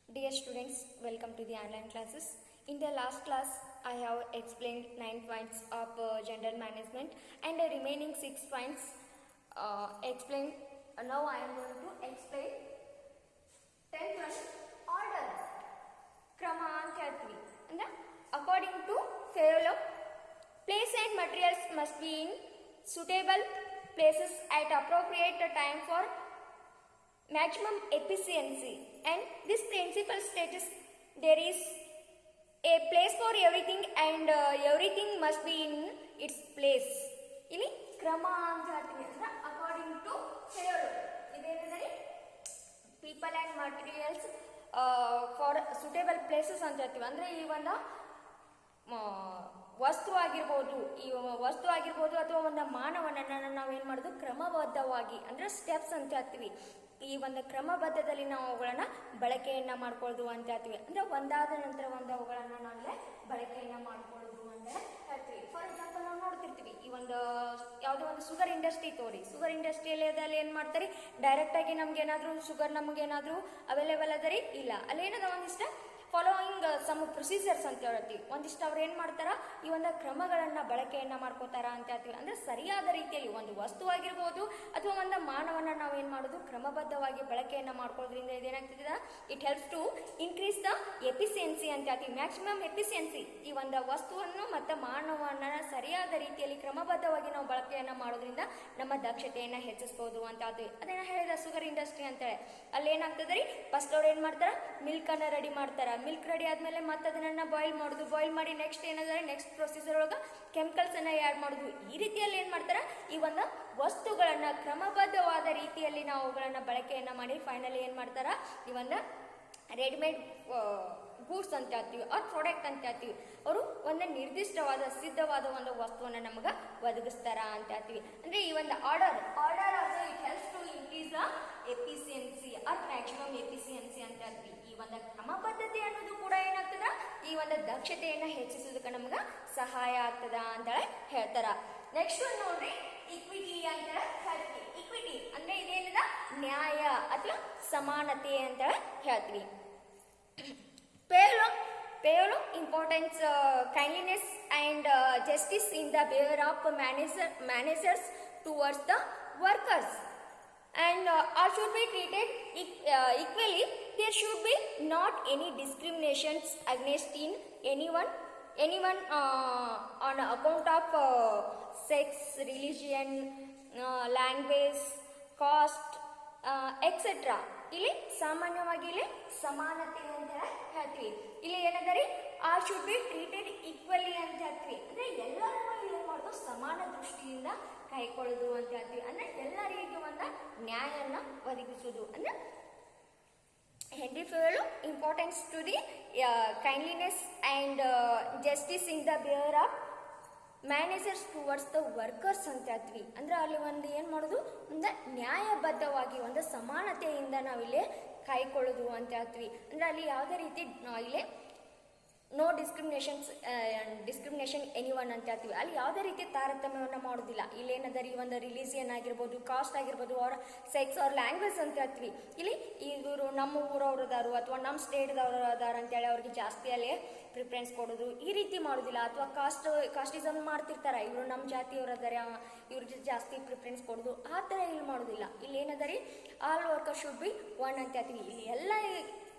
Dear students, welcome to the online classes. In the last class, I have explained 9 points of general management and the remaining 6 points explained. Now I am going to explain 10 plus order. Krama ಅಂತ ಹೇಳ್ತೀವಿ. ಅಂದ್ರೆ according to Fayolo, place and materials must be in suitable places at appropriate time for maximum efficiency, and this principle states there is a place for everything and everything must be in its place. ಇಲ್ಲಿ ಕ್ರಮ ಅಂತ ಹೇಳ್ತೀವಿ ಅಂದ್ರೆ according to Fayol ಇದೇನಿದೆ people and materials for suitable places ಅಂತ ಹೇಳ್ತೀವಿ. ಅಂದರೆ ಈ ಒಂದು ವಸ್ತು ಆಗಿರ್ಬೋದು ಅಥವಾ ಒಂದು ಮಾನವನನ್ನು ನಾವೇನು ಮಾಡೋದು ಕ್ರಮಬದ್ಧವಾಗಿ ಅಂದರೆ ಸ್ಟೆಪ್ಸ್ ಅಂತ ಹೇಳ್ತೀವಿ. ಈ ಒಂದು ಕ್ರಮಬದ್ಧದಲ್ಲಿ ನಾವು ಅವುಗಳನ್ನು ಬಳಕೆಯನ್ನು ಮಾಡ್ಕೊಳ್ಳೋದು ಅಂತ ಹೇಳ್ತೀವಿ. ಅಂದರೆ ಒಂದಾದ ನಂತರ ಒಂದು ಅವುಗಳನ್ನು ನಾವೇ ಬಳಕೆಯನ್ನು ಮಾಡ್ಕೊಳ್ಳೋದು ಅಂತ ಹೇಳ್ತೀವಿ. ಫಾರ್ ಎಕ್ಸಾಂಪಲ್ ನಾವು ನೋಡ್ತಿರ್ತೀವಿ, ಈ ಒಂದು ಯಾವುದೋ ಒಂದು ಶುಗರ್ ಇಂಡಸ್ಟ್ರಿ ತೋರಿ, ಶುಗರ್ ಇಂಡಸ್ಟ್ರಿಯಲ್ಲಿ ಏನು ಮಾಡ್ತಾರೆ, ಡೈರೆಕ್ಟಾಗಿ ನಮ್ಗೇನಾದರೂ ಶುಗರ್ ನಮಗೇನಾದರೂ ಅವೈಲೇಬಲ್ ಅದ ರೀ ಇಲ್ಲ, ಅಲ್ಲೇನದ ಒಂದಿಷ್ಟ ಫಾಲೋಯಿಂಗ್ ಸಮ್ ಪ್ರೊಸೀಜರ್ಸ್ ಅಂತ ಹೇಳ್ತೀವಿ. ಒಂದಿಷ್ಟು ಅವ್ರು ಏನು ಮಾಡ್ತಾರ, ಈ ಒಂದು ಕ್ರಮಗಳನ್ನು ಬಳಕೆಯನ್ನು ಮಾಡ್ಕೋತಾರ ಅಂತ ಹೇಳ್ತೀವಿ. ಅಂದರೆ ಸರಿಯಾದ ರೀತಿಯಲ್ಲಿ ಒಂದು ವಸ್ತು ಆಗಿರ್ಬೋದು ಅಥವಾ ಒಂದು ಮಾನವನ ನಾವೇನು ಮಾಡೋದು ಕ್ರಮಬದ್ಧವಾಗಿ ಬಳಕೆಯನ್ನು ಮಾಡ್ಕೊಳ್ಳೋದ್ರಿಂದ ಇದೇನಾಗ್ತದೆ, it helps to increase the efficiency ಅಂತ ಹೇಳ್ತೀವಿ. ಮ್ಯಾಕ್ಸಿಮಮ್ ಎಫಿಸಿಯನ್ಸಿ ಈ ಒಂದು ವಸ್ತುವನ್ನು ಮತ್ತು ಮಾನವನ ಸರಿಯಾದ ರೀತಿಯಲ್ಲಿ ಕ್ರಮಬದ್ಧವಾಗಿ ನಾವು ಬಳಕೆಯನ್ನು ಮಾಡೋದ್ರಿಂದ ನಮ್ಮ ದಕ್ಷತೆಯನ್ನು ಹೆಚ್ಚಿಸ್ಬೋದು ಅಂತ ಹೇಳ್ತೀವಿ. ಅದೇನ ಹೇಳಿದ ಶುಗರ್ ಇಂಡಸ್ಟ್ರಿ ಅಂತೇಳಿ ಅಲ್ಲಿ ಏನಾಗ್ತದೆ ರೀ, ಫಸ್ಟ್ ಅವ್ರು ಏನು ಮಾಡ್ತಾರೆ, ಮಿಲ್ಕನ್ನು ರೆಡಿ ಮಾಡ್ತಾರೆ. ಮಿಲ್ಕ್ ರೆಡಿ ಆದಮೇಲೆ ಮತ್ತೆ ಅದನ್ನು ಬಾಯ್ಲ್ ಮಾಡೋದು, ಬಾಯ್ಲ್ ಮಾಡಿ ನೆಕ್ಸ್ಟ್ ಏನಾದರೆ ನೆಕ್ಸ್ಟ್ ಪ್ರೊಸೀಜರ್ ಒಳಗೆ ಕೆಮಿಕಲ್ಸನ್ನು ಆ್ಯಡ್ ಮಾಡೋದು. ಈ ರೀತಿಯಲ್ಲಿ ಏನು ಮಾಡ್ತಾರೆ, ಈ ಒಂದು ವಸ್ತುಗಳನ್ನು ಕ್ರಮಬದ್ಧವಾದ ರೀತಿಯಲ್ಲಿ ನಾವು ಅವುಗಳನ್ನು ಬಳಕೆಯನ್ನು ಮಾಡಿ ಫೈನಲಿ ಏನು ಮಾಡ್ತಾರೆ, ಈ ಒಂದು ರೆಡಿಮೇಡ್ ಗೂಡ್ಸ್ ಅಂತ ಹೇಳ್ತೀವಿ ಆರ್ ಪ್ರಾಡಕ್ಟ್ ಅಂತ ಹೇಳ್ತೀವಿ. ಅವರು ಒಂದು ನಿರ್ದಿಷ್ಟವಾದ ಸಿದ್ಧವಾದ ಒಂದು ವಸ್ತುವನ್ನು ನಮಗೆ ಒದಗಿಸ್ತಾರ ಅಂತ ಹೇಳ್ತೀವಿ. ಅಂದರೆ ಈ ಒಂದು order also it helps to increase the efficiency or maximum efficiency ಅಂತ ಹೇಳ್ತೀವಿ. ಈ ಒಂದು ಕ್ರಮಬದ್ಧತೆ ಅನ್ನೋದು ಕೂಡ ಏನಾಗ್ತದ, ಈ ಒಂದು ದಕ್ಷತೆಯನ್ನು ಹೆಚ್ಚಿಸೋದಕ್ಕೆ ನಮ್ಗೆ ಸಹಾಯ ಆಗ್ತದ ಅಂತ ಹೇಳ್ತಾರ. ನೆಕ್ಸ್ಟ್ ಒಂದು ನೋಡ್ರಿ, ಇಕ್ವಿಟಿ ಅಂತ ಹೇಳ್ತೀವಿ. ಇಕ್ವಿಟಿ ಅಂದ್ರೆ ಇದೇನಿದ ನ್ಯಾಯ ಅಥವಾ ಸಮಾನತೆ ಅಂತ ಹೇಳ್ತೀವಿ. Payolo importance kindliness and justice in the behavior of managers towards the workers, and all should be treated equally. There should be not any discriminations against in anyone on account of sex, religion, language, caste, etc. ಇಲ್ಲಿ ಸಾಮಾನ್ಯವಾಗಿ ಇಲ್ಲಿ ಸಮಾನತೆ ಅಂತ ಹೇಳ್ತೀವಿ. ಇಲ್ಲಿ ಏನಂದ್ರೆ all should be treated equally ಅಂತ ಹೇಳ್ತೀವಿ. ಅಂದ್ರೆ ಎಲ್ಲರನ್ನೂ ಇಲ್ಲಿ ಮಾಡೋದು ಸಮಾನ ದೃಷ್ಟಿಯಿಂದ ಕೈಕೊಳ್ಳೋದು ಅಂತ ಹೇಳ್ತೀವಿ. ಅಂದ್ರೆ ಎಲ್ಲರಿಗೂ ಒಂದು ನ್ಯಾಯನ ಒದಗಿಸೋದು. ಅಂದ್ರೆ Henri Fayol importance to the kindliness and justice in the behaviour of managers towards the workers ಅಂತ ಹೇಳ್ತೀವಿ. ಅಂದ್ರೆ ಅಲ್ಲಿ ಒಂದು ಏನು ಮಾಡೋದು, ಒಂದು ನ್ಯಾಯಬದ್ಧವಾಗಿ ಒಂದು ಸಮಾನತೆಯಿಂದ ನಾವಿಲ್ಲಿ ಕಾಯ್ಕೊಳ್ಳೋದು ಅಂತ ಹೇಳ್ತೀವಿ. ಅಂದರೆ ಅಲ್ಲಿ ಯಾವುದೇ ರೀತಿ ಇಲ್ಲಿ ನೋ ಡಿಸ್ಕ್ರಿಮಿನೇಷನ್ ಎನಿವನ್ ಅಂತ ಹೇಳ್ತೀವಿ. ಅಲ್ಲಿ ಯಾವುದೇ ರೀತಿ ತಾರತಮ್ಯವನ್ನು ಮಾಡೋದಿಲ್ಲ. ಇಲ್ಲೇನದ ಈ ಒಂದು ರಿಲಿಜಿಯನ್ ಆಗಿರ್ಬೋದು, ಕಾಸ್ಟ್ ಆಗಿರ್ಬೋದು, ಅವ್ರ ಸೆಕ್ಸ್ ಅವ್ರ ಲ್ಯಾಂಗ್ವೇಜ್ ಅಂತ ಹೇಳ್ತೀವಿ. ಇಲ್ಲಿ ಇವರು ನಮ್ಮ ಊರವ್ರು ಅದಾರು ಅಥವಾ ನಮ್ಮ ಸ್ಟೇಟ್ದವ್ರು ಅದಾರ ಅಂತೇಳಿ ಅವ್ರಿಗೆ ಜಾಸ್ತಿ ಅಲ್ಲಿ ಪ್ರಿಫರೆನ್ಸ್ ಕೊಡೋದು ಈ ರೀತಿ ಮಾಡೋದಿಲ್ಲ. ಅಥವಾ ಕಾಸ್ಟಿಸಮ್ ಮಾಡ್ತಿರ್ತಾರೆ, ಇವರು ನಮ್ಮ ಜಾತಿಯವ್ರು ಅದಾರೆ ಇವ್ರಿಗೆ ಜಾಸ್ತಿ ಪ್ರಿಫರೆನ್ಸ್ ಕೊಡೋದು, ಆ ಥರ ಇಲ್ಲಿ ಮಾಡೋದಿಲ್ಲ. ಇಲ್ಲಿ ಏನದ ರೀ, all worker should B one ಅಂತ ಹೇಳ್ತೀವಿ. ಇಲ್ಲಿ ಎಲ್ಲ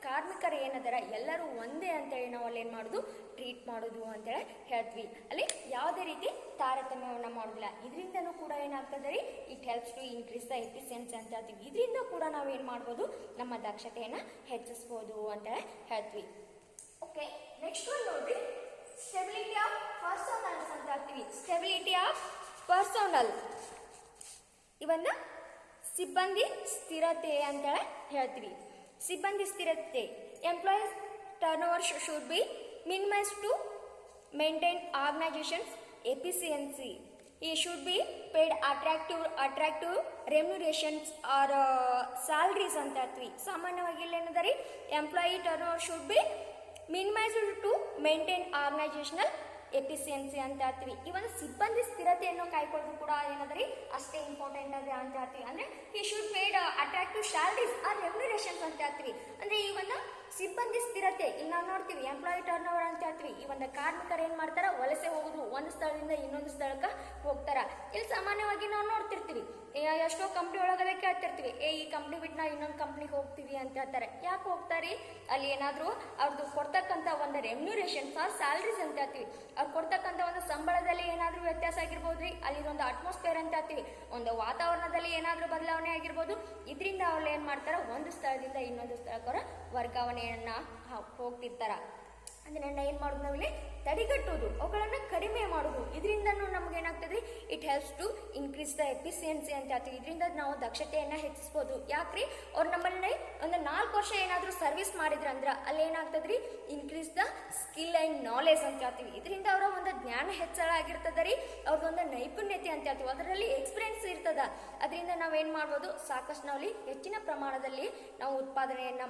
ಕಾರ್ಮಿಕರು ಏನದಾರ ಎಲ್ಲರೂ ಒಂದೇ ಅಂತೇಳಿ ನಾವು ಅಲ್ಲಿ ಏನು ಮಾಡೋದು, ಟ್ರೀಟ್ ಮಾಡೋದು ಅಂತೇಳಿ ಹೇಳ್ತೀವಿ. ಅಲ್ಲಿ ಯಾವುದೇ ರೀತಿ ತಾರತಮ್ಯವನ್ನು ಮಾಡೋದಿಲ್ಲ. ಇದರಿಂದನೂ ಕೂಡ ಏನಾಗ್ತದೆ ರೀ, it helps to increase the efficiency ಅಂತ ಹೇಳ್ತೀವಿ. ಇದರಿಂದ ಕೂಡ ನಾವೇನು ಮಾಡ್ಬೋದು, ನಮ್ಮ ದಕ್ಷತೆಯನ್ನು ಹೆಚ್ಚಿಸ್ಬೋದು ಅಂತೇಳಿ ಹೇಳ್ತೀವಿ. ಓಕೆ, ನೆಕ್ಸ್ಟ್ ಒಂದು ನೋಡ್ರಿ, ಸ್ಟೆಬಿಲಿಟಿ ಆಫ್ ಪರ್ಸೋನಲ್ಸ್ ಅಂತ ಹೇಳ್ತೀವಿ. ಸ್ಟೆಬಿಲಿಟಿ ಆಫ್ ಪರ್ಸೋನಲ್ ಇವನ್ನ ಸಿಬ್ಬಂದಿ ಸ್ಥಿರತೆ ಅಂತೇಳಿ ಹೇಳ್ತೀವಿ. ಸಿಬ್ಬಂದಿ ಸ್ಥಿರತೆ, employees turn over should be minimise to maintain organisations efficiency. ಈ should be paid attractive remunerations or salaries ಅಂತ ಹೇಳ್ತೀವಿ. ಸಾಮಾನ್ಯವಾಗಿ ಇಲ್ಲಿ ಏನದ ರೀ, employee turn over should be minimised to maintain organisational efficiency ಅಂತ ಹೇಳ್ತೀವಿ. ಈ ಒಂದು ಸಿಬ್ಬಂದಿ ಸ್ಥಿರತೆಯನ್ನು ಕಾಯ್ಕೊಳ್ಳೋದು ಕೂಡ ಏನದ್ರಿ ಅಷ್ಟೇ ಇಂಪಾರ್ಟೆಂಟ್ ಅದ ಅಂತ ಹೇಳ್ತೀವಿ. ಅಂದ್ರೆ he should made attractive salaries or remunerations ಅಂತ ಹೇಳ್ತೀವಿ. ಅಂದ್ರೆ ಈ ಒಂದು ಸಿಬ್ಬಂದಿ ಸ್ಥಿರತೆ ಇಲ್ಲಿ ನಾವು ನೋಡ್ತೀವಿ ಎಂಪ್ಲಾಯಿ ಟರ್ನ್ ಓವರ್ ಅಂತ ಹೇಳ್ತೀವಿ. ಈ ಒಂದು ಕಾರ್ಮಿಕರು ಏನ್ ಮಾಡ್ತಾರ ವಲಸೆ ಹೋಗುದು, ಒಂದು ಸ್ಥಳದಿಂದ ಇನ್ನೊಂದು ಸ್ಥಳಕ್ಕೆ ಹೋಗ್ತಾರ. ಇಲ್ಲಿ ಸಾಮಾನ್ಯವಾಗಿ ನಾವು ನೋಡ್ತಿರ್ತೀವಿ ಎಷ್ಟೋ ಕಂಪ್ನಿ ಒಳಗಡೆ ಕೇಳ್ತಿರ್ತೀವಿ, ಈ ಕಂಪ್ನಿ ಬಿಟ್ಟು ನಾವು ಇನ್ನೊಂದು ಕಂಪ್ನಿಗೆ ಹೋಗ್ತೀವಿ ಅಂತ ಹೇಳ್ತಾರೆ. ಯಾಕೆ ಹೋಗ್ತಾರಿ? ಅಲ್ಲಿ ಏನಾದ್ರು ಅವ್ರದ್ದು ಕೊಡ್ತಕ್ಕಂಥ ಒಂದು ರೆಮ್ಯುನರೇಷನ್ಸ್ ಆರ್ ಸ್ಯಾಲರೀಸ್ ಅಂತ ಹೇಳ್ತೀವಿ. ಅವ್ರು ಕೊಡ್ತಕ್ಕಂಥ ಒಂದು ಸಂಬಳದಲ್ಲಿ ಏನಾದ್ರೂ ವ್ಯತ್ಯಾಸ ಆಗಿರ್ಬೋದ್ರಿ, ಅಲ್ಲಿ ಒಂದು ಅಟ್ಮಾಸ್ಫಿಯರ್ ಅಂತ ಹೇಳ್ತೀವಿ, ಒಂದು ವಾತಾವರಣದಲ್ಲಿ ಏನಾದ್ರೂ ಬದಲಾವಣೆ ಆಗಿರ್ಬೋದು. ಇದರಿಂದ ಅವ್ರು ಏನ್ ಮಾಡ್ತಾರ ಒಂದು ಸ್ಥಳದಿಂದ ಇನ್ನೊಂದು ಸ್ಥಳಕ್ಕೆ ವರ್ಗಾವಣೆಯನ್ನ ಹೋಗ್ತಿರ್ತಾರ. ಅದನ್ನ ಏನ್ ಮಾಡೋದು ನಾವಿಲ್ಲಿ ತಡೆಗಟ್ಟುವುದು, ಅವುಗಳನ್ನ ಕಡಿಮೆ ಮಾಡುವುದು. ಇದರಿಂದನೂ ನಮ್ಗೆ ಏನಾಗ್ತದ್ರಿ it helps to increase the efficiency ಅಂತ ಹೇಳ್ತೀವಿ. ಇದರಿಂದ ನಾವು ದಕ್ಷತೆಯನ್ನ ಹೆಚ್ಚಿಸ್ಬೋದು. ಯಾಕ್ರಿ ಅವ್ರು ನಮ್ಮಲ್ಲಿ ಒಂದು 4 ವರ್ಷ ಏನಾದ್ರೂ ಸರ್ವಿಸ್ ಮಾಡಿದ್ರಂದ್ರ ಅಲ್ಲಿ ಏನಾಗ್ತದ್ರಿ increase the skill and knowledge ಅಂತ ಹೇಳ್ತೀವಿ. ಇದರಿಂದ ಅವರ ಒಂದು ಜ್ಞಾನ ಹೆಚ್ಚಳ ಆಗಿರ್ತದ ರೀ, ಅವ್ರದ್ದೊಂದು ನೈಪುಣ್ಯತೆ ಅಂತ ಹೇಳ್ತೀವಿ, ಅದರಲ್ಲಿ ಎಕ್ಸ್ಪೀರಿಯನ್ಸ್ ಇರ್ತದ. ಅದರಿಂದ ನಾವೇನ್ ಮಾಡ್ಬೋದು ಸಾಕಷ್ಟು ನಾವಲ್ಲಿ ಹೆಚ್ಚಿನ ಪ್ರಮಾಣದಲ್ಲಿ ನಾವು ಉತ್ಪಾದನೆಯನ್ನ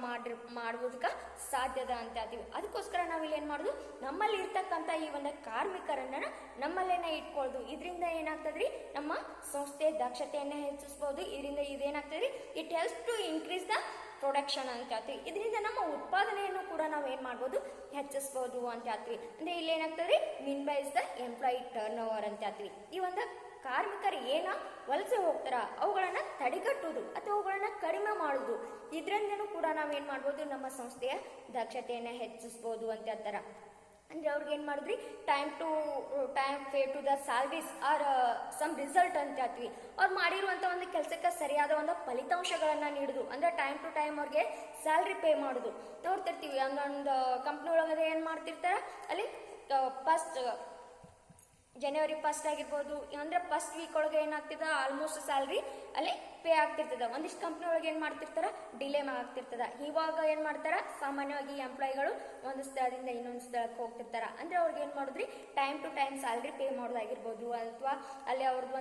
ಮಾಡುವುದಕ್ಕೆ ಸಾಧ್ಯದ ಅಂತ ಹೇಳ್ತೀವಿ. ಅದಕ್ಕೋಸ್ಕರ ನಾವಿಲ್ಲಿ ಏನ್ ಮಾಡುದು ನಮ್ಮಲ್ಲಿ ಇರ್ತಕ್ಕಂಥ ಈ ಒಂದು ಕಾರ್ಮಿಕರನ್ನ ನಮ್ಮಲ್ಲೇನೆ ಇಟ್ಕೊಳ್ಳೋದು. ಇದರಿಂದ ಏನಾಗ್ತದ್ರಿ ನಮ್ಮ ಸಂಸ್ಥೆಯ ದಕ್ಷತೆಯನ್ನ ಹೆಚ್ಚಿಸಬಹುದು. ಇದರಿಂದ ಇದೇನಾಗ್ತದ್ರಿ it helps to increase the production ಅಂತ ಹೇಳ್ತೀವಿ. ಇದರಿಂದ ನಮ್ಮ ಉತ್ಪಾದನೆಯನ್ನು ಕೂಡ ನಾವು ಏನ್ ಮಾಡ್ಬೋದು ಹೆಚ್ಚಿಸಬಹುದು ಅಂತ ಹೇಳ್ತೀವಿ. ಅಂದ್ರೆ ಇಲ್ಲಿ ಏನಾಗ್ತದ್ರಿ minimise the employee turn over ಅಂತ ಹೇಳ್ತೀವಿ. ಈ ಒಂದು ಕಾರ್ಮಿಕರು ವಲಸೆ ಹೋಗ್ತಾರ ಅವುಗಳನ್ನ ತಡೆಗಟ್ಟುವುದು ಅಥವಾ ಅವುಗಳನ್ನ ಕಡಿಮೆ ಮಾಡುವುದು. ಇದರಿಂದನೂ ಕೂಡ ನಾವೇನ್ ಮಾಡ್ಬೋದು ನಮ್ಮ ಸಂಸ್ಥೆಯ ದಕ್ಷತೆಯನ್ನ ಹೆಚ್ಚಿಸಬಹುದು ಅಂತ ಹೇಳ್ತಾರ. ಅಂದ್ರೆ ಅವ್ರಿಗೆ ಏನ್ ಮಾಡಿದ್ರಿ time pay to the salaries or some result ಅಂತ ಹೇಳ್ತೀವಿ. ಅವ್ರು ಮಾಡಿರುವಂತ ಒಂದು ಕೆಲಸಕ್ಕೆ ಸರಿಯಾದ ಒಂದು ಫಲಿತಾಂಶಗಳನ್ನ ನೀಡುದು. ಅಂದ್ರೆ ಟೈಮ್ ಟು ಟೈಮ್ ಅವ್ರಿಗೆ ಸ್ಯಾಲ್ರಿ ಪೇ ಮಾಡುದು. ನೋಡ್ತಿರ್ತೀವಿ ಒಂದೊಂದು ಕಂಪ್ನಿ ಒಳಗಡೆ ಏನ್ ಮಾಡ್ತಿರ್ತಾರ ಅಲ್ಲಿ ಫಸ್ಟ್ ಜನವರಿ 1 ಆಗಿರ್ಬೋದು, ಅಂದ್ರೆ ಫಸ್ಟ್ ವೀಕ್ ಒಳಗೆ ಏನಾಗ್ತಿದ ಆಲ್ಮೋಸ್ಟ್ ಸ್ಯಾಲ್ರಿ ಅಲ್ಲಿ ಪೇ ಆಗ್ತಿರ್ತದ. ಒಂದಿಷ್ಟು ಕಂಪ್ನಿ ಒಳಗೆ ಏನ್ ಮಾಡ್ತಿರ್ತಾರ ಡಿಲೇ ಆಗ್ತಿರ್ತದ. ಇವಾಗ ಏನ್ ಮಾಡ್ತಾರ ಸಾಮಾನ್ಯವಾಗಿ ಎಂಪ್ಲಾಯಿಗಳು ಒಂದು ಸ್ಥಳದಿಂದ ಇನ್ನೊಂದು ಸ್ಥಳಕ್ಕೆ ಹೋಗ್ತಿರ್ತಾರ. ಅಂದ್ರೆ ಅವ್ರಿಗೆ ಏನ್ ಮಾಡುದ್ರಿ time to time salary pay ಮಾಡೋದಾಗಿರ್ಬೋದು, ಅಥವಾ ಅಲ್ಲಿ ಅವ್ರದ್ದು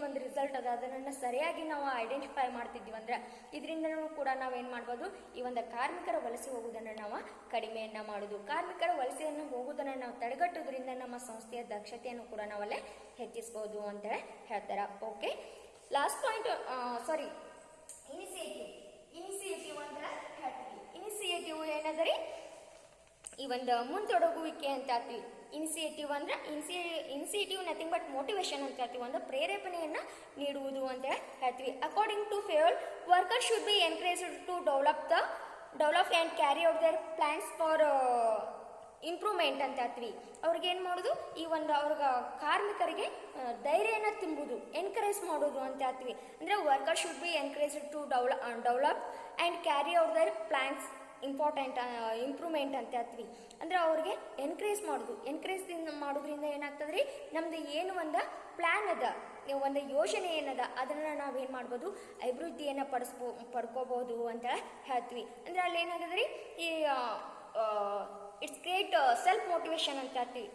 ಒಂದು ರಿಸಲ್ಟ್ ಅದ ಅದನ್ನ ಸರಿಯಾಗಿ ನಾವು ಐಡೆಂಟಿಫೈ ಮಾಡ್ತಿದ್ವಿ ಅಂದ್ರೆ ಇದರಿಂದನೂ ಕೂಡ ನಾವೇನ್ ಮಾಡ್ಬೋದು ಈ ಒಂದು ಕಾರ್ಮಿಕರ ವಲಸೆ ಹೋಗುವುದನ್ನ ನಾವು ಕಡಿಮೆಯನ್ನ ಮಾಡುದು. ಕಾರ್ಮಿಕರ ವಲಸೆಯನ್ನು ಹೋಗುವುದನ್ನ ನಾವು ತಡೆಗಟ್ಟುವುದರಿಂದ ನಮ್ಮ ಸಂಸ್ಥೆಯ ದಕ್ಷತೆಯನ್ನು ಕೂಡ ನಾವಲ್ಲೇ ಹೆಚ್ಚಿಸಬಹುದು ಅಂತ ಹೇಳ್ತಾರ. ಓಕೆ, ಲಾಸ್ಟ್ ಪಾಯಿಂಟ್ ಇನಿಸಿಯೇಟಿವ್ ಅಂತ ಹೇಳ್ತೀವಿ. ಇನಿಸಿಯೇಟಿವ್ ಏನದರಿ ಈ ಒಂದು ಮುಂತೊಡಗುವಿಕೆ ಅಂತ ಹೇಳ್ತೀವಿ. ಇನಿಸಿಯೇಟಿವ್ ಅಂದ್ರೆ ಇನಿಸಿಯೇಟಿವ್ ನಥಿಂಗ್ ಬಟ್ ಮೋಟಿವೇಶನ್ ಅಂತ ಹೇಳ್ತೀವಿ. ಒಂದು ಪ್ರೇರೇಪಣೆಯನ್ನ ನೀಡುವುದು ಅಂತ ಹೇಳ್ತೀವಿ. According to Fayol worker should be encouraged to develop and carry out their plans for improvement ಅಂತ ಹೇಳ್ತೀವಿ. ಅವ್ರಿಗೆ ಏನು ಮಾಡೋದು ಈ ಒಂದು ಅವ್ರಿಗೆ ಕಾರ್ಮಿಕರಿಗೆ ಧೈರ್ಯನ ತುಂಬುದು, ಎನ್ಕರೇಜ್ ಮಾಡೋದು ಅಂತ ಹೇಳ್ತೀವಿ. ಅಂದರೆ worker should be encouraged to develop and carry out their plans improvement ಅಂತ ಹೇಳ್ತೀವಿ. ಅಂದ್ರೆ ಅವ್ರಿಗೆ ಎನ್ಕರೇಜ್ ಮಾಡೋದ್ರಿಂದ ಏನಾಗ್ತದ್ರಿ ನಮ್ದು ಏನು ಒಂದು ಪ್ಲಾನ್ ಅದ, ಒಂದು ಯೋಜನೆ ಏನದ ಅದನ್ನ ನಾವೇನ್ ಮಾಡ್ಬೋದು ಅಭಿವೃದ್ಧಿಯನ್ನ ಪಡ್ಕೋಬಹುದು ಅಂತ ಹೇಳ್ತೀವಿ. ಅಂದ್ರೆ ಅಲ್ಲಿ ಏನಾಗದ್ರಿ ಈ ಇಟ್ಸ್ ಕ್ರಿಯೇಟ್ ಸೆಲ್ಫ್ ಮೋಟಿವೇಶನ್ ಅಂತ ಹೇಳ್ತೀವಿ.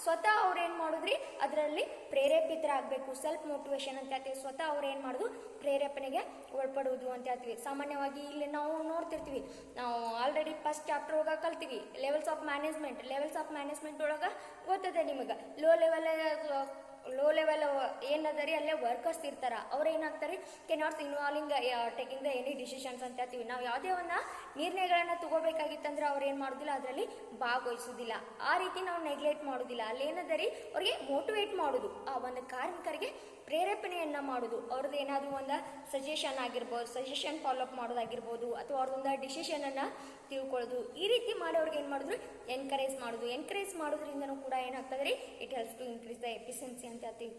ಸ್ವತಃ ಅವ್ರು ಏನ್ ಮಾಡುದ್ರಿ ಅದರಲ್ಲಿ ಪ್ರೇರೇಪಿತರಾಗಬೇಕು. ಸೆಲ್ಫ್ ಮೋಟಿವೇಶನ್ ಅಂತ ಹೇಳ್ತೀವಿ. ಸ್ವತಃ ಅವ್ರು ಏನ್ ಮಾಡುದು ಪ್ರೇರೇಪಣೆಗೆ ಒಳಪಡುವುದು ಅಂತ ಹೇಳ್ತೀವಿ. ಸಾಮಾನ್ಯವಾಗಿ ಇಲ್ಲಿ ನಾವು ನೋಡ್ತಿರ್ತೀವಿ, ನಾವು ಆಲ್ರೆಡಿ ಫಸ್ಟ್ ಚಾಪ್ಟರ್ ಒಳಗ ಕಲ್ತೀವಿ ಲೆವೆಲ್ಸ್ ಆಫ್ ಮ್ಯಾನೇಜ್ಮೆಂಟ್ ಒಳಗ ಗೊತ್ತದೆ ನಿಮಗೆ. ಲೋ ಲೆವೆಲ್ ಏನದರಿ ಅಲ್ಲೇ ವರ್ಕರ್ಸ್ ಇರ್ತಾರ, ಅವ್ರು ಏನಾಗ್ತಾರೆ cannot involving taking the any decisions ಅಂತ ಹೇಳ್ತೀವಿ. ನಾವು ಯಾವುದೇ ಒಂದು ನಿರ್ಣಯಗಳನ್ನ ತಗೋಬೇಕಾಗಿತ್ತಂದ್ರೆ ಅವ್ರು ಏನ್ ಮಾಡೋದಿಲ್ಲ, ಅದರಲ್ಲಿ ಭಾಗವಹಿಸೋದಿಲ್ಲ. ಆ ರೀತಿ ನಾವು ನೆಗ್ಲೆಕ್ಟ್ ಮಾಡೋದಿಲ್ಲ. ಅಲ್ಲಿ ಏನದರಿ ಅವ್ರಿಗೆ ಮೋಟಿವೇಟ್ ಮಾಡೋದು, ಆ ಒಂದು ಕಾರ್ಮಿಕರಿಗೆ ಪ್ರೇರೇಪಣೆಯನ್ನ ಮಾಡೋದು. ಅವ್ರದ್ದು ಏನಾದ್ರು ಒಂದು ಸಜೆಷನ್ ಫಾಲೋಅಪ್ ಮಾಡೋದಾಗಿರ್ಬೋದು, ಅಥವಾ ಅವ್ರದೊಂದು ಡಿಸಿಷನ್ ಅನ್ನ ತಿಳ್ಕೊಳ್ಳೋದು. ಈ ರೀತಿ ಮಾಡಿ ಅವ್ರಿಗೆ ಏನ್ ಮಾಡಿದ್ರು ಎನ್ಕರೇಜ್ ಮಾಡೋದ್ರಿಂದನೂ ಕೂಡ ಏನಾಗ್ತದ್ರಿ it helps to increase the efficiency ಅಂತ ಹೇಳ್ತೀವಿ.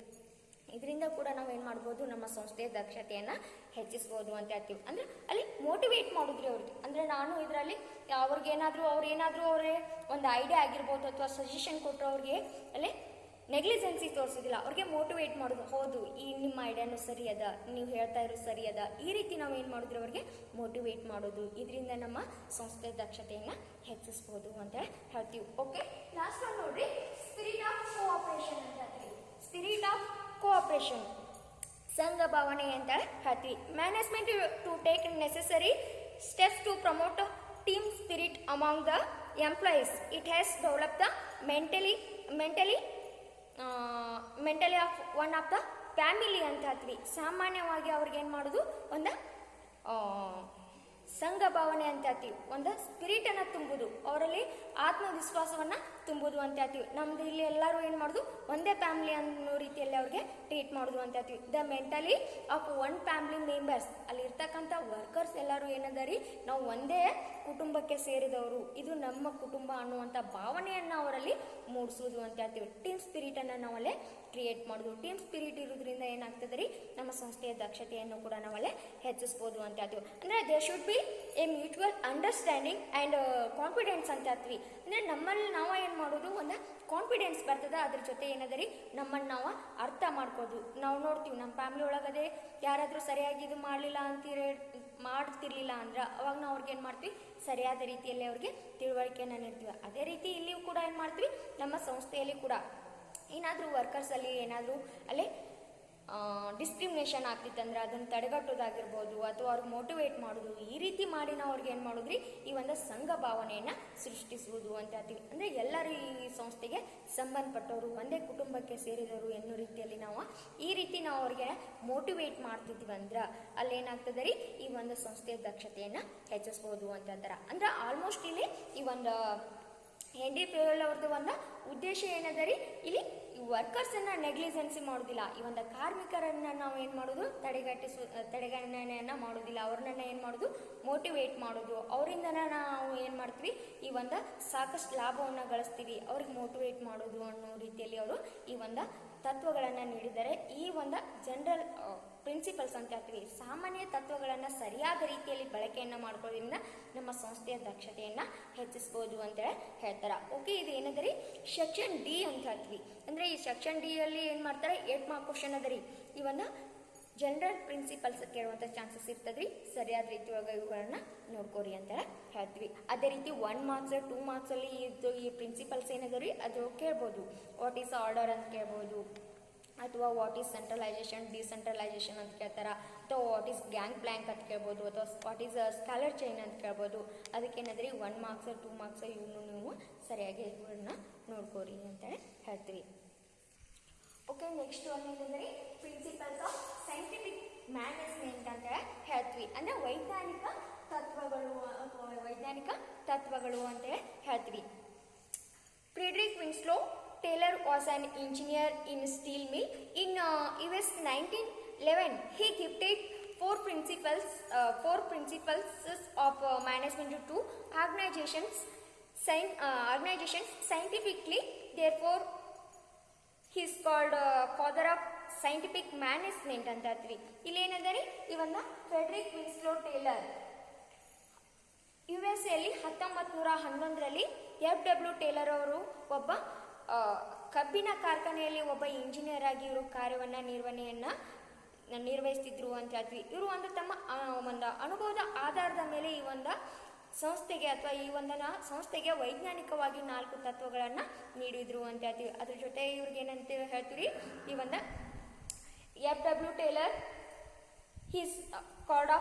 ಇದರಿಂದ ಕೂಡ ನಾವು ಏನ್ ಮಾಡ್ಬೋದು ನಮ್ಮ ಸಂಸ್ಥೆಯ ದಕ್ಷತೆಯನ್ನ ಹೆಚ್ಚಿಸಬಹುದು ಅಂತ ಹೇಳ್ತೀವಿ. ಅಂದ್ರೆ ಅಲ್ಲಿ ಮೋಟಿವೇಟ್ ಮಾಡುದ್ರಿ ಅವ್ರಿಗೆ. ಅಂದ್ರೆ ನಾನು ಇದರಲ್ಲಿ ಅವ್ರಿಗೇನಾದ್ರೂ ಅವ್ರೇ ಒಂದು ಐಡಿಯಾ ಆಗಿರ್ಬೋದು ಅಥವಾ ಸಜೆಷನ್ ಕೊಟ್ಟರು, ಅವ್ರಿಗೆ ಅಲ್ಲಿ ನೆಗ್ಲಿಜೆನ್ಸಿ ತೋರಿಸೋದಿಲ್ಲ, ಅವ್ರಿಗೆ ಮೋಟಿವೇಟ್ ಮಾಡೋದು. ಹೌದು, ಈ ನಿಮ್ಮ ಐಡಿಯಾನು ಸರಿ ಅದ, ನೀವು ಹೇಳ್ತಾ ಇರೋ ಸರಿ ಅದ. ಈ ರೀತಿ ನಾವು ಏನು ಮಾಡಿದ್ರೆ ಅವ್ರಿಗೆ ಮೋಟಿವೇಟ್ ಮಾಡೋದು. ಇದರಿಂದ ನಮ್ಮ ಸಂಸ್ಥೆ ದಕ್ಷತೆಯನ್ನ ಹೆಚ್ಚಿಸಬಹುದು ಅಂತ ಹೇಳ್ತೀವಿ. ಓಕೆ, ಲಾಸ್ಟ್ ಒನ್ ನೋಡ್ರಿ, ಸ್ಪಿರಿಟ್ ಆಫ್ ಕೋಆಪರೇಷನ್ ಅಂತ ಹೇಳ್ತೀವಿ. ಸ್ಪಿರಿಟ್ ಆಫ್ ಕೋಆಪರೇಷನ್ ಸಂಘ ಭಾವನೆ ಅಂತ ಹೇಳ್ತೀವಿ. Management to take necessary steps to promote team spirit among the employees. It has developed the mentally of one of the family ಅಂತ ಹೇಳ್ತೀವಿ. ಸಾಮಾನ್ಯವಾಗಿ ಅವ್ರಿಗೆ ಏನು ಮಾಡೋದು ಒಂದು ಸಂಘ ಭಾವನೆ ಅಂತ ಹೇಳ್ತೀವಿ, ಒಂದು ಸ್ಪಿರಿಟನ್ನು ತುಂಬುದು, ಅವರಲ್ಲಿ ಆತ್ಮವಿಶ್ವಾಸವನ್ನು ತುಂಬುದು ಅಂತ ಹೇಳ್ತೀವಿ. ನಮ್ದು ಇಲ್ಲಿ ಎಲ್ಲರೂ ಏನು ಮಾಡೋದು ಒಂದೇ ಫ್ಯಾಮಿಲಿ ಅನ್ನೋ ರೀತಿಯಲ್ಲಿ ಅವ್ರಿಗೆ ಟ್ರೀಟ್ ಮಾಡೋದು ಅಂತ ಹೇಳ್ತೀವಿ. The mentally of one family members, ಅಲ್ಲಿ ಇರ್ತಕ್ಕಂಥ ವರ್ಕರ್ಸ್ ಎಲ್ಲರೂ ಏನದರಿ ನಾವು ಒಂದೇ ಕುಟುಂಬಕ್ಕೆ ಸೇರಿದವರು, ಇದು ನಮ್ಮ ಕುಟುಂಬ ಅನ್ನುವಂಥ ಭಾವನೆಯನ್ನು ಅವರಲ್ಲಿ ಮೂಡಿಸೋದು ಅಂತ ಹೇಳ್ತೀವಿ. ಟೀಮ್ ಸ್ಪಿರಿಟನ್ನು ನಾವಲ್ಲೇ ಕ್ರಿಯೇಟ್ ಮಾಡೋದು. ಟೀಮ್ ಸ್ಪಿರಿಟ್ ಇರೋದ್ರಿಂದ ಏನಾಗ್ತದೆ ರೀ, ನಮ್ಮ ಸಂಸ್ಥೆಯ ದಕ್ಷತೆಯನ್ನು ಕೂಡ ನಾವಲ್ಲೇ ಹೆಚ್ಚಿಸ್ಬೋದು ಅಂತ ಹೇಳ್ತೀವಿ. ಅಂದರೆ they should be A mutual understanding and confidence ಅಂತ ಹೇಳ್ತೀವಿ. ಅಂದರೆ ನಮ್ಮಲ್ಲಿ ನಾವು ಏನು ಮಾಡೋದು ಒಂದು ಕಾನ್ಫಿಡೆನ್ಸ್ ಬರ್ತದೆ, ಅದ್ರ ಜೊತೆ ಏನದ ನಮ್ಮನ್ನು ನಾವು ಅರ್ಥ ಮಾಡ್ಕೋದು. ನಾವು ನೋಡ್ತೀವಿ ನಮ್ಮ ಫ್ಯಾಮಿಲಿ ಒಳಗಡೆ ಯಾರಾದರೂ ಸರಿಯಾಗಿ ಇದು ಮಾಡಲಿಲ್ಲ ಮಾಡ್ತಿರ್ಲಿಲ್ಲ ಅಂದ್ರೆ ಅವಾಗ ನಾವು ಅವ್ರಿಗೆ ಏನು ಮಾಡ್ತೀವಿ, ಸರಿಯಾದ ರೀತಿಯಲ್ಲಿ ಅವ್ರಿಗೆ ತಿಳುವಳಿಕೆಯನ್ನು ನೀಡ್ತೀವಿ. ಅದೇ ರೀತಿ ಇಲ್ಲಿಯೂ ಕೂಡ ಏನು ಮಾಡ್ತೀವಿ, ನಮ್ಮ ಸಂಸ್ಥೆಯಲ್ಲಿ ಕೂಡ ಏನಾದರೂ ವರ್ಕರ್ಸಲ್ಲಿ ಏನಾದರೂ ಅಲ್ಲಿ ಡಿಸ್ಕ್ರಿಮಿನೇಷನ್ ಆಗ್ತಿತ್ತಂದ್ರೆ ಅದನ್ನು ತಡೆಗಟ್ಟೋದಾಗಿರ್ಬೋದು, ಅಥವಾ ಅವ್ರಿಗೆ ಮೋಟಿವೇಟ್ ಮಾಡೋದು, ಈ ರೀತಿ ಮಾಡಿ ನಾವು ಅವ್ರಿಗೆ ಏನು ಮಾಡೋದ್ರಿ, ಈ ಒಂದು ಸಂಘ ಭಾವನೆಯನ್ನು ಸೃಷ್ಟಿಸುವುದು ಅಂತ ಹೇಳ್ತೀವಿ. ಅಂದರೆ ಎಲ್ಲರೂ ಈ ಸಂಸ್ಥೆಗೆ ಸಂಬಂಧಪಟ್ಟವರು, ಒಂದೇ ಕುಟುಂಬಕ್ಕೆ ಸೇರಿದವರು ಎನ್ನೋ ರೀತಿಯಲ್ಲಿ ನಾವು ಈ ರೀತಿ ನಾವು ಅವ್ರಿಗೆ ಮೋಟಿವೇಟ್ ಮಾಡ್ತಿದ್ವಿ ಅಂದ್ರೆ ಅಲ್ಲೇನಾಗ್ತದೆ ರೀ, ಈ ಒಂದು ಸಂಸ್ಥೆಯ ದಕ್ಷತೆಯನ್ನು ಹೆಚ್ಚಿಸ್ಬೋದು ಅಂತ ಹೇಳ್ತಾರೆ. ಅಂದ್ರೆ ಆಲ್ಮೋಸ್ಟ್ ಇಲ್ಲಿ ಈ ಒಂದು ಹೆನ್ರಿ ಫೇವೆಲ್ ಅವ್ರದ್ದು ಒಂದು ಉದ್ದೇಶ ಏನದ ರೀ, ಇಲ್ಲಿ ವರ್ಕರ್ಸನ್ನು ನೆಗ್ಲಿಜೆನ್ಸಿ ಮಾಡೋದಿಲ್ಲ, ಈ ಒಂದು ಕಾರ್ಮಿಕರನ್ನು ನಾವು ಏನು ಮಾಡೋದು ತಡೆಗಣನೆಯನ್ನು ಮಾಡೋದಿಲ್ಲ, ಅವ್ರನ್ನ ಏನು ಮಾಡೋದು ಮೋಟಿವೇಟ್ ಮಾಡೋದು, ಅವರಿಂದನೇ ನಾವು ಏನು ಮಾಡ್ತೀವಿ, ಈ ಒಂದು ಸಾಕಷ್ಟು ಲಾಭವನ್ನು ಗಳಿಸ್ತೀವಿ, ಅವ್ರಿಗೆ ಮೋಟಿವೇಟ್ ಮಾಡೋದು ಅನ್ನೋ ರೀತಿಯಲ್ಲಿ ಅವರು ಈ ಒಂದು ತತ್ವಗಳನ್ನು ನೀಡಿದ್ದಾರೆ. ಈ ಒಂದು ಜನರಲ್ ಪ್ರಿನ್ಸಿಪಲ್ಸ್ ಅಂತ ಹೇಳ್ತೀವಿ, ಸಾಮಾನ್ಯ ತತ್ವಗಳನ್ನು ಸರಿಯಾದ ರೀತಿಯಲ್ಲಿ ಬಳಕೆಯನ್ನು ಮಾಡ್ಕೊಳ್ಳೋದ್ರಿಂದ ನಮ್ಮ ಸಂಸ್ಥೆಯ ದಕ್ಷತೆಯನ್ನು ಹೆಚ್ಚಿಸ್ಬೋದು ಅಂತೇಳಿ ಹೇಳ್ತಾರೆ. ಓಕೆ, ಇದು ಏನದರಿ ಸೆಕ್ಷನ್ ಡಿ ಅಂತ ಹೇಳ್ತೀವಿ. ಅಂದರೆ ಈ ಸೆಕ್ಷನ್ ಡಿ ಅಲ್ಲಿ ಏನು ಮಾಡ್ತಾರೆ, 8 ಮಾರ್ಕ್ ಕ್ವಶನ್ ಅದರಿ. ಈ ಒಂದು ಜನರಲ್ ಪ್ರಿನ್ಸಿಪಲ್ಸ್ ಕೇಳುವಂಥ ಚಾನ್ಸಸ್ ಇರ್ತದ್ರಿ, ಸರಿಯಾದ ರೀತಿ ಒಳಗೆ ಇವುಗಳನ್ನ ನೋಡ್ಕೋರಿ ಅಂತ ಹೇಳ್ತೀವಿ. ಅದೇ ರೀತಿ 1 ಮಾರ್ಕ್ಸ್ 2 ಮಾರ್ಕ್ಸಲ್ಲಿ ಇದು ಈ ಪ್ರಿನ್ಸಿಪಲ್ಸ್ ಏನದರಿ ಅದು ಕೇಳ್ಬೋದು. ವಾಟ್ ಈಸ್ ಆರ್ಡರ್ ಅಂತ ಕೇಳ್ಬೋದು, ಅಥವಾ ವಾಟ್ ಈಸ್ ಸೆಂಟ್ರಲೈಸೇಷನ್ ಡಿಸೆಂಟ್ರಲೈಸೇಷನ್ ಅಂತ ಕೇಳ್ತಾರೆ, ಅಥವಾ ವಾಟ್ ಈಸ್ ಗ್ಯಾಂಗ್ ಪ್ಲ್ಯಾಂಕ್ ಅಂತ ಕೇಳ್ಬೋದು, ಅಥವಾ ವಾಟ್ ಈಸ್ ಸ್ಕಾಲರ್ ಚೈನ್ ಅಂತ ಕೇಳ್ಬೋದು. ಅದಕ್ಕೇನಾದ್ರಿ 1 ಮಾರ್ಕ್ಸ್ 2 ಮಾರ್ಕ್ಸ್ ಇವನು ನೀವು ಸರಿಯಾಗಿ ಇವುಗಳನ್ನ ನೋಡ್ಕೋರಿ ಅಂತೇಳಿ ಹೇಳ್ತೀವಿ. ಓಕೆ, ನೆಕ್ಸ್ಟ್ ಒನ್ ಏನಂದ್ರೆ ಪ್ರಿನ್ಸಿಪಲ್ಸ್ ಆಫ್ ಸೈಂಟಿಫಿಕ್ ಮ್ಯಾನೇಜ್ಮೆಂಟ್ ಅಂತ ಹೇಳ್ತೀವಿ. ಅಂದರೆ ವೈಜ್ಞಾನಿಕ ತತ್ವಗಳು ಅಂತ ಹೇಳ್ತೀವಿ. Frederick Winslow Taylor was an engineer in steel mill. In US 1911, he gifted four principles of management to organizations scientifically. Therefore, he is called father of scientific management ಅಂತ ಹೇಳ್ತೀವಿ. ಇಲ್ಲಿ ಏನಂದರೆ ಇವನ್ನ ಫ್ರೆಡರಿಕ್ ವಿನ್ಸ್ಲೋ ಟೇಲರ್ US ಅಲ್ಲಿ 1911ರಲ್ಲಿ FW Taylor ಅವರು ಒಬ್ಬ ಕಬ್ಬಿನ ಕಾರ್ಖಾನೆಯಲ್ಲಿ ಒಬ್ಬ ಇಂಜಿನಿಯರ್ ಆಗಿ ಇವರು ಕಾರ್ಯವನ್ನು ನಿರ್ವಹಿಸ್ತಿದ್ರು ಅಂತ ಹೇಳ್ತೀವಿ. ಇವರು ಒಂದು ತಮ್ಮ ಒಂದು ಅನುಭವದ ಆಧಾರದ ಮೇಲೆ ಈ ಒಂದು ಸಂಸ್ಥೆಗೆ ಅಥವಾ ಈ ಒಂದನ್ನ ಸಂಸ್ಥೆಗೆ ವೈಜ್ಞಾನಿಕವಾಗಿ 4 ತತ್ವಗಳನ್ನು ನೀಡಿದ್ರು ಅಂತ ಹೇಳ್ತೀವಿ. ಅದ್ರ ಜೊತೆ ಇವ್ರಿಗೆ ಏನಂತ ಹೇಳ್ತೀವಿ, ಈ ಒಂದು FW Taylor is called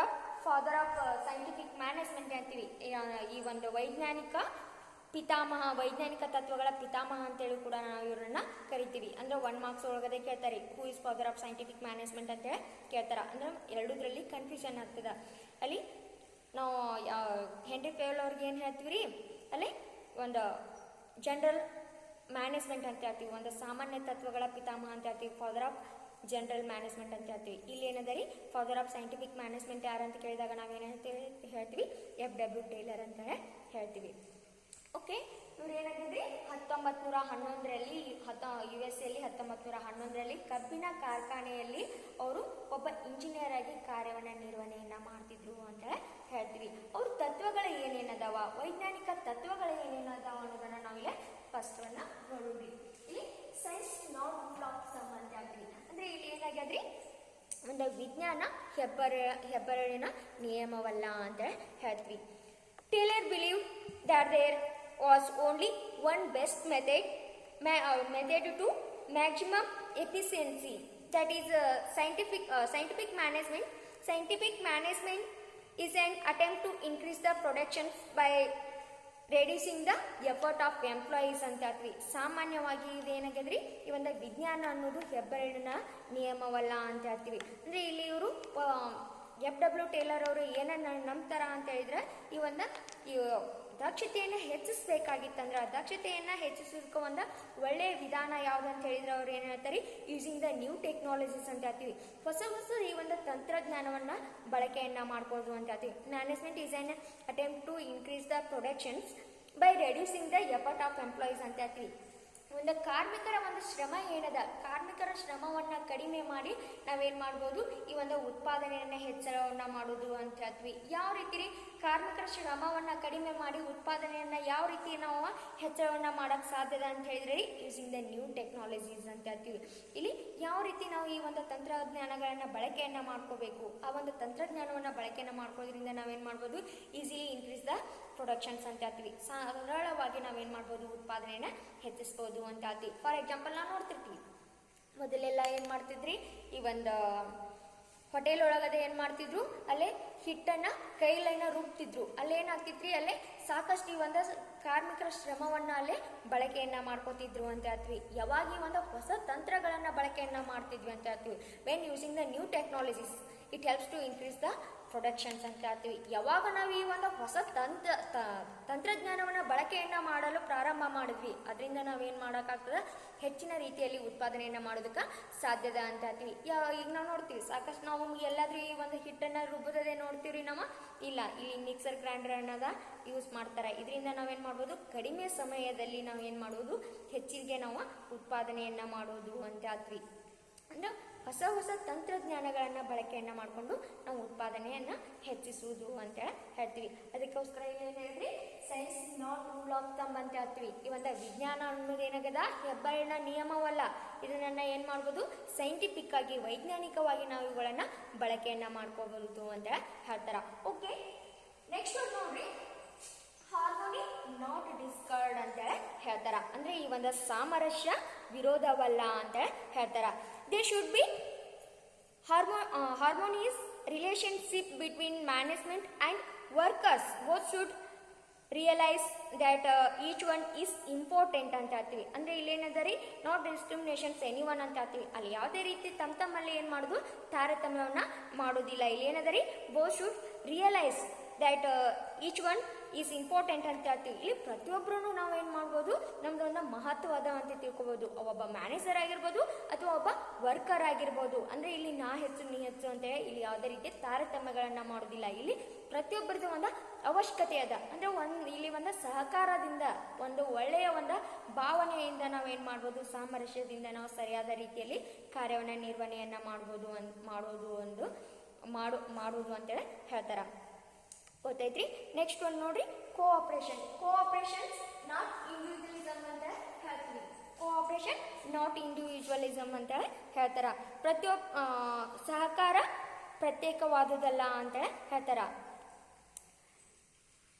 of father of scientific management ಹೇಳ್ತೀವಿ. ಈ ಒಂದು ವೈಜ್ಞಾನಿಕ ತತ್ವಗಳ ಪಿತಾಮಹ ಅಂತೇಳಿ ಕೂಡ ನಾವು ಇವ್ರನ್ನ ಕರಿತೀವಿ. ಅಂದ್ರೆ 1 ಮಾರ್ಕ್ಸ್ ಒಳಗಡೆ ಕೇಳ್ತಾರೆ, who is father of scientific management ಅಂತೇಳಿ ಕೇಳ್ತಾರೆ. ಅಂದ್ರೆ ಎರಡೂದ್ರಲ್ಲಿ ಕನ್ಫ್ಯೂಷನ್ ಆಗ್ತದೆ. ಅಲ್ಲಿ ನಾವು ಹೆನ್ರಿ ಫೇವೆಲ್ ಅವ್ರಿಗೆ ಏನು ಹೇಳ್ತೀವಿ ರೀ, ಅಲ್ಲಿ ಒಂದು ಜನರಲ್ ಮ್ಯಾನೇಜ್ಮೆಂಟ್ ಅಂತ ಹೇಳ್ತೀವಿ, ಒಂದು ಸಾಮಾನ್ಯ ತತ್ವಗಳ ಪಿತಾಮಹ ಅಂತ ಹೇಳ್ತೀವಿ, ಫಾದರ್ ಆಫ್ ಜನರಲ್ ಮ್ಯಾನೇಜ್ಮೆಂಟ್ ಅಂತ ಹೇಳ್ತೀವಿ. ಇಲ್ಲಿ ಏನದ ರೀ, ಫಾದರ್ ಆಫ್ ಸೈಂಟಿಫಿಕ್ ಮ್ಯಾನೇಜ್ಮೆಂಟ್ ಯಾರಂತ ಕೇಳಿದಾಗ ನಾವೇನಂತ ಹೇಳ್ತೀವಿ, FW ಟೇಲರ್ ಅಂತ ಹೇಳ್ತೀವಿ. ಓಕೆ, ಇವ್ರು ಏನಾಗಿದ್ರಿ 1911ರಲ್ಲಿ US ಅಲ್ಲಿ 1911ರಲ್ಲಿ ಕಬ್ಬಿನ ಕಾರ್ಖಾನೆಯಲ್ಲಿ ಅವರು ಒಬ್ಬ ಇಂಜಿನಿಯರ್ ಆಗಿ ಕಾರ್ಯವನ್ನು ನಿರ್ವಹಣೆಯನ್ನು ಮಾಡ್ತಿದ್ರು ಅಂತ ಹೇಳ್ತೀವಿ. ಅವ್ರ ತತ್ವಗಳು ಏನೇನದಾವ, ವೈಜ್ಞಾನಿಕ ತತ್ವಗಳು ಏನೇನದಾವ ಅನ್ನೋದನ್ನ ನಾವಿಲ್ಲಿ ಫಸ್ಟ್ ಅನ್ನ ನೋಡೋದ್ರಿ. ಇಲ್ಲಿ ಸೈನ್ಸ್ ನಾಟ್ ಬ್ಲಾಕ್ ಸಮ್ ಅಂತ ಹೇಳ್ತೀವಿ. ಅಂದ್ರೆ ಇಲ್ಲಿ ಏನಾಗ್ಯದ್ರಿ, ಒಂದು ವಿಜ್ಞಾನ ಹೆಬ್ಬೆರಳಿನ ನಿಯಮವಲ್ಲ ಅಂತ ಹೇಳ್ತೀವಿ. Taylor believe that there was only one best method to maximum efficiency, that is scientific management. Scientific management is an attempt to increase the productions by reducing the effort of employees ಅಂತ ಹೇಳ್ತೀವಿ. ಸಾಮಾನ್ಯವಾಗಿ ಇದೇನಾಗ್ಯದ್ರಿ, ಈ ಒಂದು ವಿಜ್ಞಾನ ಅನ್ನೋದು ಹೆಬ್ಬೆರಳಿನ ನಿಯಮವಲ್ಲ ಅಂತ ಹೇಳ್ತೀವಿ. ಅಂದರೆ ಇಲ್ಲಿ ಇವರು FW ಟೇಲರ್ ಅವರು ಏನನ್ನ ನಂಬ್ತಾರ ಅಂತ ಹೇಳಿದ್ರೆ, ಈ ಒಂದು ದಕ್ಷತೆಯನ್ನು ಹೆಚ್ಚಿಸಬೇಕಾಗಿತ್ತಂದ್ರೆ ಆ ದಕ್ಷತೆಯನ್ನು ಹೆಚ್ಚಿಸೋದಕ್ಕೆ ಒಂದು ಒಳ್ಳೆಯ ವಿಧಾನ ಯಾವುದು ಅಂತ ಹೇಳಿದ್ರೆ ಅವ್ರು ಏನು ಹೇಳ್ತಾರೆ, ಯೂಸಿಂಗ್ ದ ನ್ಯೂ ಟೆಕ್ನಾಲಜೀಸ್ ಅಂತ ಹೇಳ್ತೀವಿ. ಹೊಸ ಈ ಒಂದು ತಂತ್ರಜ್ಞಾನವನ್ನು ಬಳಕೆಯನ್ನು ಮಾಡ್ಬೋದು ಅಂತ ಹೇಳ್ತೀವಿ. Management is an attempt to increase the productions by reducing the effort of employees ಅಂತ ಹೇಳ್ತೀವಿ. ಒಂದು ಕಾರ್ಮಿಕರ ಒಂದು ಶ್ರಮ ಏನದ, ಕಾರ್ಮಿಕರ ಶ್ರಮವನ್ನು ಕಡಿಮೆ ಮಾಡಿ ನಾವೇನು ಮಾಡ್ಬೋದು, ಈ ಒಂದು ಉತ್ಪಾದನೆಯನ್ನು ಹೆಚ್ಚಳವನ್ನು ಮಾಡೋದು ಅಂತ ಹೇಳ್ತೀವಿ. ಯಾವ ರೀತಿ ರೀ, ಕಾರ್ಮಿಕರ ಶ್ರಮವನ್ನು ಕಡಿಮೆ ಮಾಡಿ ಉತ್ಪಾದನೆಯನ್ನು ಯಾವ ರೀತಿ ನಾವು ಹೆಚ್ಚಳವನ್ನು ಮಾಡೋಕ್ಕೆ ಸಾಧ್ಯದ ಅಂತ ಹೇಳಿದ್ರೆ ಯೂಸಿಂಗ್ ದ ನ್ಯೂ ಟೆಕ್ನಾಲಜೀಸ್ ಅಂತ ಹೇಳ್ತೀವಿ. ಇಲ್ಲಿ ಯಾವ ರೀತಿ ನಾವು ಈ ಒಂದು ತಂತ್ರಜ್ಞಾನಗಳನ್ನು ಬಳಕೆಯನ್ನು ಮಾಡ್ಕೋಬೇಕು, ಆ ಒಂದು ತಂತ್ರಜ್ಞಾನವನ್ನು ಬಳಕೆಯನ್ನು ಮಾಡ್ಕೊಳ್ಳೋದ್ರಿಂದ ನಾವೇನು ಮಾಡ್ಬೋದು, ಈಸಿಲಿ ಇನ್ಕ್ರೀಸ್ ದ ಪ್ರೊಡಕ್ಷನ್ಸ್ ಅಂತ ಹೇಳ್ತೀವಿ. ಸರಳವಾಗಿ ನಾವೇನು ಮಾಡ್ಬೋದು, ಉತ್ಪಾದನೆಯನ್ನು ಹೆಚ್ಚಿಸ್ಬೋದು ಅಂತ ಹೇಳ್ತೀವಿ. ಫಾರ್ ಎಕ್ಸಾಂಪಲ್ ನಾವು ನೋಡ್ತಿರ್ತೀವಿ, ಮೊದಲೆಲ್ಲ ಏನು ಮಾಡ್ತಿದ್ರಿ, ಈ ಒಂದು ಹೋಟೆಲ್ ಒಳಗಡೆ ಏನು ಮಾಡ್ತಿದ್ರು, ಅಲ್ಲೇ ಹಿಟ್ಟನ್ನು ಕೈಲೈನ ರುಬ್ತಿದ್ರು. ಅಲ್ಲೇನಾಗ್ತಿದ್ರಿ, ಅಲ್ಲೇ ಸಾಕಷ್ಟು ಈ ಒಂದು ಕಾರ್ಮಿಕರ ಶ್ರಮವನ್ನು ಅಲ್ಲೇ ಬಳಕೆಯನ್ನು ಮಾಡ್ಕೋತಿದ್ರು ಅಂತ ಹೇಳ್ತೀವಿ. ಯಾವಾಗ ಈ ಒಂದು ಹೊಸ ತಂತ್ರಗಳನ್ನು ಬಳಕೆಯನ್ನು ಮಾಡ್ತಿದ್ವಿ ಅಂತ ಹೇಳ್ತೀವಿ, when using the new technologies it helps to increase the productions ಅಂತ ಹೇಳ್ತೀವಿ. ಯಾವಾಗ ನಾವು ಈ ಒಂದು ಹೊಸ ತಂತ್ರಜ್ಞಾನವನ್ನು ಬಳಕೆಯನ್ನು ಮಾಡಲು ಪ್ರಾರಂಭ ಮಾಡಿದ್ವಿ, ಅದರಿಂದ ನಾವೇನು ಮಾಡೋಕ್ಕಾಗ್ತದೆ, ಹೆಚ್ಚಿನ ರೀತಿಯಲ್ಲಿ ಉತ್ಪಾದನೆಯನ್ನು ಮಾಡೋದಕ್ಕೆ ಸಾಧ್ಯದ ಅಂತ ಹೇಳ್ತೀವಿ. ಈಗ ನಾವು ನೋಡ್ತೀವಿ, ಸಾಕಷ್ಟು ನಾವು ಎಲ್ಲಾದ್ರೂ ಈ ಒಂದು ಹಿಟ್ಟನ್ನು ರುಬ್ಬದೇ ನೋಡ್ತೀವಿ ನಾವು, ಇಲ್ಲ ಇಲ್ಲಿ ಮಿಕ್ಸರ್ ಗ್ರೈಂಡರ್ ಅನ್ನೋದ ಯೂಸ್ ಮಾಡ್ತಾರೆ. ಇದರಿಂದ ನಾವೇನು ಮಾಡ್ಬೋದು, ಕಡಿಮೆ ಸಮಯದಲ್ಲಿ ನಾವೇನು ಮಾಡೋದು, ಹೆಚ್ಚಿಗೆ ನಾವು ಉತ್ಪಾದನೆಯನ್ನು ಮಾಡೋದು ಅಂತ ಹೇಳ್ತೀವಿ. ಅಂದರೆ ಹೊಸ ತಂತ್ರಜ್ಞಾನಗಳನ್ನು ಬಳಕೆಯನ್ನು ಮಾಡಿಕೊಂಡು ನಾವು ಉತ್ಪಾದನೆಯನ್ನು ಹೆಚ್ಚಿಸುವುದು ಅಂತ ಹೇಳ್ತೀವಿ. ಅದಕ್ಕೋಸ್ಕರ ಏನು ಹೇಳಿದ್ರಿ, science not rule of thumb ಅಂತ ಹೇಳ್ತೀವಿ. ಈ ಒಂದು ವಿಜ್ಞಾನ ಅನ್ನೋದು ಏನಾಗದ, ಹೆಬ್ಬೆರಳಿನ ನಿಯಮವಲ್ಲ. ಇದನ್ನ ಏನು ಮಾಡ್ಬೋದು, ಸೈಂಟಿಫಿಕ್ ಆಗಿ ವೈಜ್ಞಾನಿಕವಾಗಿ ನಾವು ಇವುಗಳನ್ನು ಬಳಕೆಯನ್ನು ಮಾಡ್ಕೋಬಹುದು ಅಂತ ಹೇಳ್ತಾರ. ಓಕೆ, ನೆಕ್ಸ್ಟ್ ಒಂದು ನೋಡ್ರಿ, ಹಾರ್ಮೋನಿ ನಾಟ್ ಡಿಸ್ಕಾರ್ಡ್ ಅಂತ ಹೇಳ್ತಾರ. ಅಂದ್ರೆ ಈ ಒಂದು ಸಾಮರಸ್ಯ ವಿರೋಧವಲ್ಲ ಅಂತ ಹೇಳ್ತಾರ. There should be harmonious relationship between management and workers. Both should realize that each one is important ಅಂತ ಹೇಳ್ತೀವಿ. ಅಂದರೆ ಇಲ್ಲೇನದರಿ, ನಾಟ್ ಡಿಸ್ಕ್ರಿಮಿನೇಷನ್ಸ್ ಎನಿವನ್ ಅಂತ ಹೇಳ್ತೀವಿ. ಅಲ್ಲಿ ಯಾವುದೇ ರೀತಿ ತಮ್ಮಲ್ಲಿ ಏನು ಮಾಡೋದು, ತಾರತಮ್ಯವನ್ನು ಮಾಡೋದಿಲ್ಲ. ಇಲ್ಲೇನದರಿ, both should realise that each one is important ಅಂತ ಹೇಳ್ತೀವಿ. ಇಲ್ಲಿ ಪ್ರತಿಯೊಬ್ಬರೂ ನಾವೇನು ಮಾಡ್ಬೋದು, ನಮ್ದೊಂದು ಮಹತ್ವದ ಅಂತ ತಿಳ್ಕೊಬೋದು. ಒಬ್ಬ ಮ್ಯಾನೇಜರ್ ಆಗಿರ್ಬೋದು ಅಥವಾ ಒಬ್ಬ ವರ್ಕರ್ ಆಗಿರ್ಬೋದು. ಅಂದರೆ ಇಲ್ಲಿ ನಾ ಹೆಚ್ಚು ನೀ ಹೆಚ್ಚು ಅಂತೇಳಿ ಇಲ್ಲಿ ಯಾವುದೇ ರೀತಿ ತಾರತಮ್ಯಗಳನ್ನು ಮಾಡೋದಿಲ್ಲ. ಇಲ್ಲಿ ಪ್ರತಿಯೊಬ್ಬರದ್ದು ಒಂದು ಅವಶ್ಯಕತೆ ಅದ. ಅಂದರೆ ಇಲ್ಲಿ ಒಂದು ಸಹಕಾರದಿಂದ, ಒಂದು ಒಳ್ಳೆಯ ಒಂದು ಭಾವನೆಯಿಂದ ನಾವೇನು ಮಾಡ್ಬೋದು, ಸಾಮರಸ್ಯದಿಂದ ನಾವು ಸರಿಯಾದ ರೀತಿಯಲ್ಲಿ ಕಾರ್ಯವನ್ನು ನಿರ್ವಹಣೆಯನ್ನು ಮಾಡೋದು ಅಂತೇಳಿ ಹೇಳ್ತಾರ. ಗೊತ್ತೈತ್ರಿ. ನೆಕ್ಸ್ಟ್ ಒಂದು ನೋಡ್ರಿ, ಕೋಆಪರೇಷನ್. ಕೋಆಪರೇಷನ್ಸ್ ನಾಟ್ ಇಂಡಿವಿಜುವಲಿಸಮ್ ಅಂತ ಹೇಳ್ತೀವಿ. ಕೋಆಪರೇಷನ್ ನಾಟ್ ಇಂಡಿವಿಜುವಲಿಸಮ್ ಅಂತ ಹೇಳ್ತಾರ. ಸಹಕಾರ ಪ್ರತ್ಯೇಕವಾದುದಲ್ಲ ಅಂತ ಹೇಳ್ತಾರ.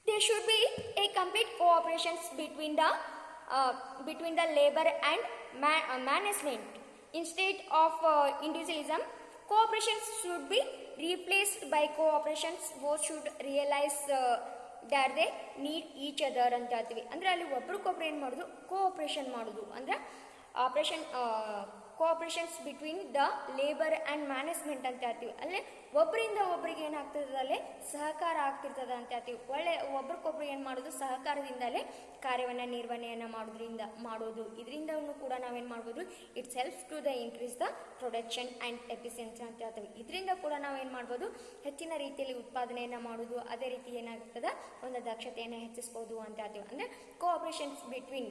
There should be a complete cooperation between the labor and management. Instead of individualism, cooperation should be replaced by cooperations. Both should realize that they need each other ಅಂತ ಹೇಳ್ತೀವಿ. ಅಂದರೆ ಅಲ್ಲಿ ಒಬ್ರಿಗೊಬ್ರು ಏನು ಮಾಡೋದು, ಕೋಆಪರೇಷನ್ ಮಾಡೋದು. ಅಂದರೆ cooperations between the labour and management ಅಂತ ಹೇಳ್ತೀವಿ. ಅಲ್ಲೇ ಒಬ್ಬರಿಂದ ಒಬ್ಬರಿಗೆ ಏನಾಗ್ತದೆ, ಅಲ್ಲೇ ಸಹಕಾರ ಆಗ್ತಿರ್ತದೆ ಅಂತ ಹೇಳ್ತೀವಿ. ಒಬ್ರಿಗೊಬ್ರು ಏನು ಮಾಡೋದು, ಸಹಕಾರದಿಂದಲೇ ಕಾರ್ಯವನ್ನು ನಿರ್ವಹಣೆಯನ್ನು ಮಾಡೋದು. ಇದರಿಂದನೂ ಕೂಡ ನಾವೇನು ಮಾಡ್ಬೋದು, it's helps to the increase the production and efficiency ಅಂತ ಹೇಳ್ತೀವಿ. ಇದರಿಂದ ಕೂಡ ನಾವೇನು ಮಾಡ್ಬೋದು, ಹೆಚ್ಚಿನ ರೀತಿಯಲ್ಲಿ ಉತ್ಪಾದನೆಯನ್ನು ಮಾಡೋದು, ಅದೇ ರೀತಿ ಏನಾಗ್ತದೆ, ಒಂದು ದಕ್ಷತೆಯನ್ನು ಹೆಚ್ಚಿಸ್ಬೋದು ಅಂತ ಹೇಳ್ತೀವಿ. ಅಂದರೆ cooperations between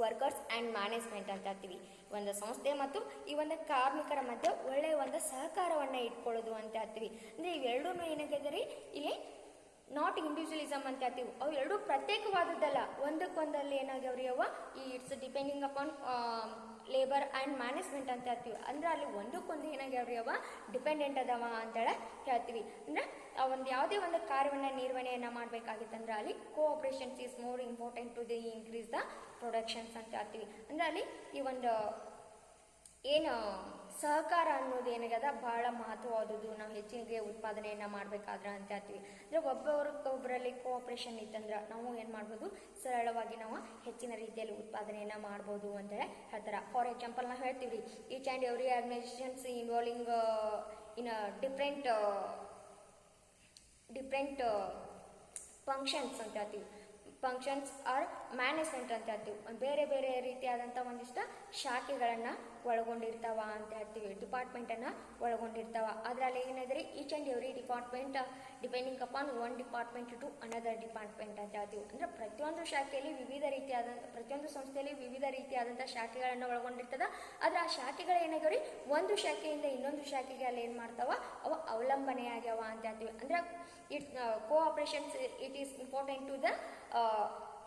workers and management ಅಂತ ಹೇಳ್ತೀವಿ. ಒಂದು ಸಂಸ್ಥೆ ಮತ್ತು ಈ ಒಂದು ಕಾರ್ಮಿಕರ ಮಧ್ಯೆ ಒಳ್ಳೆಯ ಒಂದು ಸಹಕಾರವನ್ನು ಇಟ್ಕೊಳ್ಳೋದು ಅಂತ ಹೇಳ್ತೀವಿ. ಅಂದರೆ ಇವೆರಡೂ ಏನಾಗಿದ್ದಾರೆ, ಇಲ್ಲಿ ನಾಟ್ ಇಂಡಿವಿಜುವಲಿಸಮ್ ಅಂತ ಹೇಳ್ತೀವಿ. ಅವು ಎರಡೂ ಪ್ರತ್ಯೇಕವಾದದ್ದಲ್ಲ, ಒಂದಕ್ಕೊಂದಲ್ಲಿ ಏನಾಗ್ಯಾವ್ರಿ ಅವ, ಈ it's depending upon labour and management ಅಂತ ಹೇಳ್ತೀವಿ. ಅಂದರೆ ಅಲ್ಲಿ ಒಂದಕ್ಕೊಂದು ಏನಾಗ್ಯಾವ್ರಿ ಅವ ಡಿಪೆಂಡೆಂಟ್ ಅದಾವ ಅಂತೇಳಿ ಹೇಳ್ತೀವಿ. ಅಂದರೆ ಒಂದು ಯಾವುದೇ ಒಂದು ಕಾರ್ಯವನ್ನು ನಿರ್ವಹಣೆಯನ್ನು ಮಾಡಬೇಕಾಗಿತ್ತಂದ್ರೆ ಅಲ್ಲಿ cooperations is more important to the increase the productions ಅಂತ ಹೇಳ್ತೀವಿ. ಅಂದರೆ ಅಲ್ಲಿ ಈ ಒಂದು ಏನು ಸಹಕಾರ ಅನ್ನೋದು ಏನಾಗ್ಯದ ಬಹಳ ಮಹತ್ವವಾದದ್ದು. ನಾವು ಹೆಚ್ಚಿಗೆ ಉತ್ಪಾದನೆಯನ್ನು ಮಾಡಬೇಕಾದ್ರೆ ಅಂತ ಹೇಳ್ತೀವಿ. ಅಂದರೆ ಒಬ್ಬರಲ್ಲಿ ಕೋಆಪ್ರೇಷನ್ ಇತ್ತಂದ್ರೆ ನಾವು ಏನು ಮಾಡ್ಬೋದು, ಸರಳವಾಗಿ ನಾವು ಹೆಚ್ಚಿನ ರೀತಿಯಲ್ಲಿ ಉತ್ಪಾದನೆಯನ್ನು ಮಾಡ್ಬೋದು ಅಂತೇಳಿ ಹೇಳ್ತಾರೆ. ಫಾರ್ ಎಕ್ಸಾಂಪಲ್ ನಾವು ಹೇಳ್ತೀವಿ ರೀ, each and every organisations involving in different functions ಅಂತ ಹೇಳ್ತೀವಿ. ಫಂಕ್ಷನ್ಸ್ ಆರ್ ಮ್ಯಾನೇಜ್ಮೆಂಟ್ ಅಂತ ಹೇಳ್ತೀವಿ. ಬೇರೆ ಬೇರೆ ರೀತಿಯಾದಂಥ ಒಂದಿಷ್ಟು ಶಾಖೆಗಳನ್ನು ಒಳಗೊಂಡಿರ್ತಾವ ಅಂತ ಹೇಳ್ತೀವಿ. ಡಿಪಾರ್ಟ್ಮೆಂಟನ್ನು ಒಳಗೊಂಡಿರ್ತಾವ. ಅದರಲ್ಲಿ ಏನಾದ್ರೆ each and every department depending upon one department to another department ಅಂತ ಹೇಳ್ತೀವಿ. ಅಂದರೆ ಪ್ರತಿಯೊಂದು ಶಾಖೆಯಲ್ಲಿ ಪ್ರತಿಯೊಂದು ಸಂಸ್ಥೆಯಲ್ಲಿ ವಿವಿಧ ರೀತಿಯಾದಂಥ ಶಾಖೆಗಳನ್ನು ಒಳಗೊಂಡಿರ್ತದ. ಆದರೆ ಆ ಶಾಖೆಗಳು ಏನಾಗ್ಯಾವ ರೀ, ಒಂದು ಶಾಖೆಯಿಂದ ಇನ್ನೊಂದು ಶಾಖೆಗೆ ಅಲ್ಲಿ ಏನು ಮಾಡ್ತಾವ, ಅವು ಅವಲಂಬನೆಯಾಗ್ಯಾವ ಅಂತ ಹೇಳ್ತೀವಿ. ಅಂದರೆ cooperations it is important to the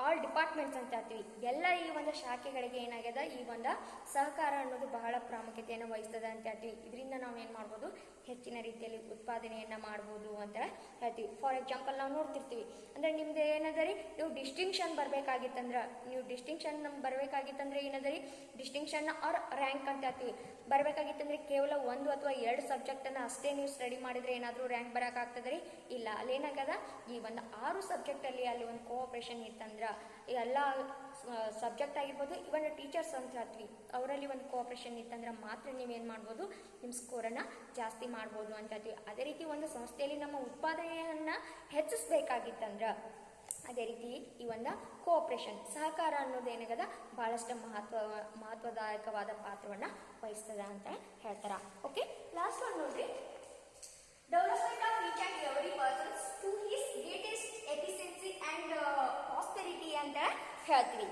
all departments ಅಂತ ಹೇಳ್ತೀವಿ. ಎಲ್ಲ ಈ ಒಂದು ಶಾಖೆಗಳಿಗೆ ಏನಾಗ್ಯದ, ಈ ಒಂದು ಸಹಕಾರ ಅನ್ನೋದು ಬಹಳ ಪ್ರಾಮುಖ್ಯತೆಯನ್ನು ವಹಿಸ್ತದೆ ಅಂತ ಹೇಳ್ತೀವಿ. ಇದರಿಂದ ನಾವು ಏನು ಮಾಡ್ಬೋದು, ಹೆಚ್ಚಿನ ರೀತಿಯಲ್ಲಿ ಉತ್ಪಾದನೆಯನ್ನು ಮಾಡ್ಬೋದು ಅಂತ ಹೇಳ್ತೀವಿ. ಫಾರ್ ಎಕ್ಸಾಂಪಲ್ ನಾವು ನೋಡ್ತಿರ್ತೀವಿ, ಅಂದರೆ ನಿಮ್ದು ಏನದರಿ, ನೀವು ಡಿಸ್ಟಿಂಕ್ಷನ್ ಬರಬೇಕಾಗಿತ್ತಂದ್ರೆ ಏನದರಿ, ಡಿಸ್ಟಿಂಕ್ಷನ್ ಆರ್ ರ್ಯಾಂಕ್ ಅಂತ ಹೇಳ್ತೀವಿ. ಬರಬೇಕಾಗಿತ್ತಂದ್ರೆ ಕೇವಲ 1 ಅಥವಾ 2 ಸಬ್ಜೆಕ್ಟನ್ನು ಅಷ್ಟೇ ನೀವು ಸ್ಟಡಿ ಮಾಡಿದರೆ ಏನಾದರೂ ರ್ಯಾಂಕ್ ಬರೋಕ್ಕಾಗ್ತದೆ ರೀ? ಇಲ್ಲ. ಅಲ್ಲೇನಾಗದ, ಈ ಒಂದು 6 ಸಬ್ಜೆಕ್ಟಲ್ಲಿ ಅಲ್ಲಿ ಒಂದು ಕೋಆಪ್ರೇಷನ್ ಇತ್ತಂದ್ರೆ ಎಲ್ಲ ಸಬ್ಜೆಕ್ಟ್ ಆಗಿರ್ಬೋದು, ಇವನ್ ಟೀಚರ್ಸ್ ಅಂತ ಹೇಳ್ತೀವಿ, ಅವರಲ್ಲಿ ಒಂದು ಕೋಆಪ್ರೇಷನ್ ಇತ್ತಂದ್ರೆ ಮಾತ್ರ ನೀವೇನು ಮಾಡ್ಬೋದು, ನಿಮ್ಮ ಸ್ಕೋರನ್ನು ಜಾಸ್ತಿ ಮಾಡ್ಬೋದು ಅಂತ ಹೇಳ್ತೀವಿ. ಅದೇ ರೀತಿ ಒಂದು ಸಂಸ್ಥೆಯಲ್ಲಿ ನಮ್ಮ ಉತ್ಪಾದನೆಯನ್ನು ಹೆಚ್ಚಿಸ್ಬೇಕಾಗಿತ್ತಂದ್ರೆ ಅದೇ ರೀತಿ ಈ ಒಂದು ಕೋಆಪ್ರೇಷನ್ ಸಹಕಾರ ಅನ್ನೋದು ಏನಾಗದ ಬಹಳಷ್ಟು ಮಹತ್ವದಾಯಕವಾದ ಪಾತ್ರವನ್ನು ವಹಿಸ್ತದ ಅಂತ ಹೇಳ್ತಾರ. ಓಕೆ, ಲಾಸ್ಟ್ ಒನ್ ನೋಡ್ರಿ, development of each and every persons to his greatest efficiency and prosperity ಅಂತ ಹೇಳ್ತೀವಿ.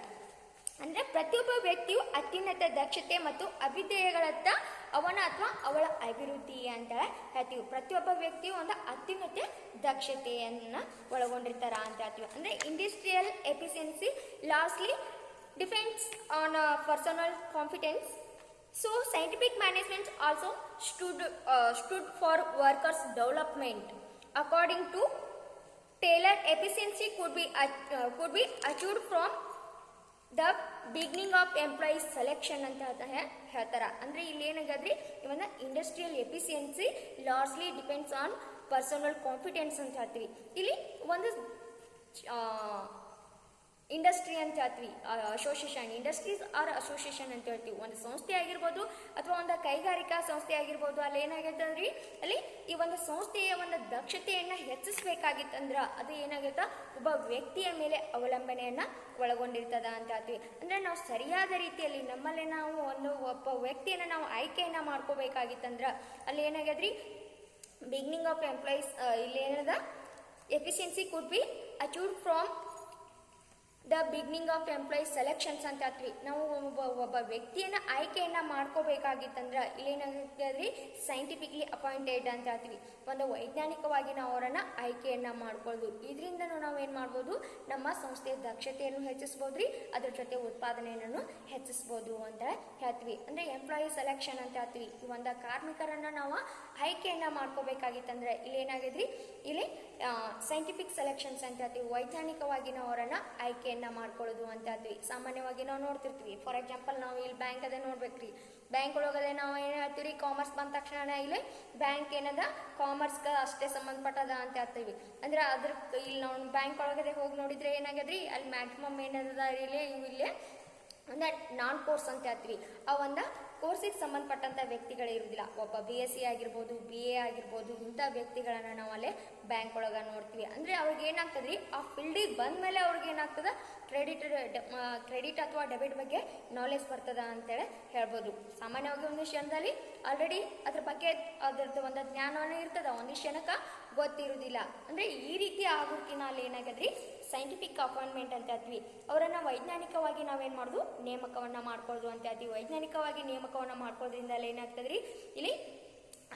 ಅಂದರೆ ಪ್ರತಿಯೊಬ್ಬ ವ್ಯಕ್ತಿಯು ಅತ್ಯುನ್ನತ ದಕ್ಷತೆ ಮತ್ತು ಅಭಿವೃದ್ಧಿಗಳತ್ತ ಅವನ ಅಥವಾ ಅವಳ ಅಭಿವೃದ್ಧಿ ಅಂತ ಹೇಳ್ತೀವಿ. ಪ್ರತಿಯೊಬ್ಬ ವ್ಯಕ್ತಿಯು ಒಂದು ಅತ್ಯುನ್ನತ ದಕ್ಷತೆಯನ್ನು ಒಳಗೊಂಡಿರ್ತಾರ ಅಂತ ಹೇಳ್ತೀವಿ. ಅಂದರೆ industrial efficiency lastly depends on personal confidence. So scientific management also stood for workers' development. According to Taylor, efficiency could be achieved from the beginning of employee selection ಅಂತ ಹೇಳ್ತಾರ. ಅಂದರೆ ಇಲ್ಲಿ ಏನಾಗದ್ರಿ, ಇವನ್ನ industrial efficiency largely depends on personal confidence ಅಂತ ಹೇಳ್ತೀವಿ. ಇಲ್ಲಿ ಒಂದು industry ಅಂತ ಹೇಳ್ತೀವಿ, ಅಸೋಸಿಯೇಷನ್, ಇಂಡಸ್ಟ್ರೀಸ್ ಆರ್ ಅಸೋಸಿಯೇಷನ್ ಅಂತ ಹೇಳ್ತೀವಿ. ಒಂದು ಸಂಸ್ಥೆ ಆಗಿರ್ಬೋದು ಅಥವಾ ಒಂದು ಕೈಗಾರಿಕಾ ಸಂಸ್ಥೆ ಆಗಿರ್ಬೋದು, ಅಲ್ಲಿ ಏನಾಗೈತೆ ಅಂದ್ರೆ ಅಲ್ಲಿ ಈ ಒಂದು ಸಂಸ್ಥೆಯ ಒಂದು ದಕ್ಷತೆಯನ್ನು ಹೆಚ್ಚಿಸ್ಬೇಕಾಗಿತ್ತಂದ್ರೆ ಅದು ಏನಾಗುತ್ತೆ, ಒಬ್ಬ ವ್ಯಕ್ತಿಯ ಮೇಲೆ ಅವಲಂಬನೆಯನ್ನು ಒಳಗೊಂಡಿರ್ತದ ಅಂತ ಹೇಳ್ತೀವಿ. ಅಂದರೆ ನಾವು ಸರಿಯಾದ ರೀತಿಯಲ್ಲಿ ನಮ್ಮಲ್ಲಿ ನಾವು ಒಬ್ಬ ವ್ಯಕ್ತಿಯನ್ನು ನಾವು ಆಯ್ಕೆಯನ್ನು ಮಾಡ್ಕೋಬೇಕಾಗಿತ್ತಂದ್ರೆ ಅಲ್ಲಿ ಏನಾಗದ್ರಿ, ಬಿಗಿನಿಂಗ್ ಆಫ್ ಎಂಪ್ಲಾಯೀಸ್ ಇಲ್ಲಿ ಏನದ efficiency could be achieved from the beginning of employees selections ಅಂತ ಹೇಳ್ತೀವಿ. ನಾವು ಒಬ್ಬ ವ್ಯಕ್ತಿಯನ್ನು ಆಯ್ಕೆಯನ್ನು ಮಾಡ್ಕೋಬೇಕಾಗಿತ್ತಂದ್ರೆ ಇಲ್ಲೇನಾಗ್ತದ್ರಿ, ಸೈಂಟಿಫಿಕ್ಲಿ ಅಪಾಯಿಂಟೆಡ್ ಅಂತ ಹೇಳ್ತೀವಿ. ಒಂದು ವೈಜ್ಞಾನಿಕವಾಗಿ ನಾವು ಅವರನ್ನು ಆಯ್ಕೆಯನ್ನು ಮಾಡ್ಕೊಳ್ಬೋದು. ಇದರಿಂದ ನಾವೇನು ಮಾಡ್ಬೋದು, ನಮ್ಮ ಸಂಸ್ಥೆಯ ದಕ್ಷತೆಯನ್ನು ಹೆಚ್ಚಿಸ್ಬೋದು ರೀ, ಅದ್ರ ಜೊತೆ ಉತ್ಪಾದನೆಯನ್ನು ಹೆಚ್ಚಿಸ್ಬೋದು ಅಂತ ಹೇಳ್ತೀವಿ. ಅಂದರೆ ಎಂಪ್ಲಾಯಿ ಸೆಲೆಕ್ಷನ್ ಅಂತ ಹೇಳ್ತೀವಿ. ಈ ಒಂದು ಕಾರ್ಮಿಕರನ್ನು ನಾವು ಆಯ್ಕೆಯನ್ನು ಮಾಡ್ಕೋಬೇಕಾಗಿತ್ತಂದ್ರೆ ಇಲ್ಲೇನಾಗಿದ್ರಿ, ಇಲ್ಲಿ ಸೈಂಟಿಫಿಕ್ ಸೆಲೆಕ್ಷನ್ಸ್ ಅಂತ ಹೇಳ್ತೀವಿ. ವೈಜ್ಞಾನಿಕವಾಗಿ ನಾವು ಅವರನ್ನು ಆಯ್ಕೆಯನ್ನು ಮಾಡ್ಕೊಳ್ಳೋದು ಅಂತ ಹೇಳ್ತೀವಿ. ಸಾಮಾನ್ಯವಾಗಿ ನಾವು ನೋಡ್ತಿರ್ತೀವಿ. ಫಾರ್ ಎಕ್ಸಾಂಪಲ್ ನಾವು ಇಲ್ಲಿ ಬ್ಯಾಂಕ್ ಅದೇ ನೋಡ್ಬೇಕ್ರಿ, ಬ್ಯಾಂಕ್ ಒಳಗಡೆ ನಾವು ಏನು ಹೇಳ್ತೀವಿ, ಕಾಮರ್ಸ್ ಬಂದ ತಕ್ಷಣ ಇಲ್ಲಿ ಬ್ಯಾಂಕ್ ಏನದ ಕಾಮರ್ಸ್ಗೆ ಅಷ್ಟೇ ಸಂಬಂಧಪಟ್ಟದ ಅಂತ ಹೇಳ್ತೀವಿ. ಅಂದ್ರೆ ಅದ್ರ ಇಲ್ಲಿ ನಾವು ಬ್ಯಾಂಕ್ ಒಳಗಡೆ ಹೋಗಿ ನೋಡಿದ್ರೆ ಏನಾಗದ್ರಿ, ಅಲ್ಲಿ ಮ್ಯಾಕ್ಸಿಮಮ್ ಏನದ ಇಲ್ಲೇ ಅಂದ್ರೆ ನಾನ್ ಕೋರ್ಸ್ ಅಂತ ಹೇಳ್ತೀವಿ. ಆ ಒಂದು ಕೋರ್ಸಿಗೆ ಸಂಬಂಧಪಟ್ಟಂಥ ವ್ಯಕ್ತಿಗಳು ಇರುವುದಿಲ್ಲ. ಒಬ್ಬ BSc ಆಗಿರ್ಬೋದು, BA ಆಗಿರ್ಬೋದು, ಇಂಥ ವ್ಯಕ್ತಿಗಳನ್ನು ನಾವು ಅಲ್ಲೇ ಬ್ಯಾಂಕ್ ಒಳಗೆ ನೋಡ್ತೀವಿ. ಅಂದರೆ ಅವ್ರಿಗೆ ಏನಾಗ್ತದ್ರಿ, ಆ ಫೀಲ್ಡಿಗೆ ಬಂದ ಮೇಲೆ ಅವ್ರಿಗೆ ಏನಾಗ್ತದೆ, ಕ್ರೆಡಿಟ್ ಅಥವಾ ಡೆಬಿಟ್ ಬಗ್ಗೆ ನಾಲೆಜ್ ಬರ್ತದ ಅಂತೇಳಿ ಹೇಳ್ಬೋದು. ಸಾಮಾನ್ಯವಾಗಿ ಒಂದಿಷ್ಟು ಜನದಲ್ಲಿ ಆಲ್ರೆಡಿ ಅದ್ರ ಬಗ್ಗೆ ಅದ್ರದ್ದು ಒಂದು ಜ್ಞಾನವೇ ಇರ್ತದ, ಒಂದಿಷ್ಟು ಜನಕ್ಕೆ ಗೊತ್ತಿರುವುದಿಲ್ಲ. ಅಂದರೆ ಈ ರೀತಿ ಆಗೋಕ್ಕಿನ ಅಲ್ಲಿ ಏನಾಗದ್ರಿ, ಸೈಂಟಿಫಿಕ್ ಅಪಾಯಿಂಟ್ಮೆಂಟ್ ಅಂತ ಹೇಳ್ತೀವಿ. ಅವರನ್ನು ವೈಜ್ಞಾನಿಕವಾಗಿ ನಾವೇನು ಮಾಡೋದು, ನೇಮಕವನ್ನು ಮಾಡ್ಕೊಳ್ಳೋದು ಅಂತ ಹೇಳ್ತೀವಿ. ವೈಜ್ಞಾನಿಕವಾಗಿ ನೇಮಕವನ್ನು ಮಾಡ್ಕೊಳ್ಳೋದ್ರಿಂದ ಅಲ್ಲಿ ಏನಾಗ್ತದ್ರಿ, ಇಲ್ಲಿ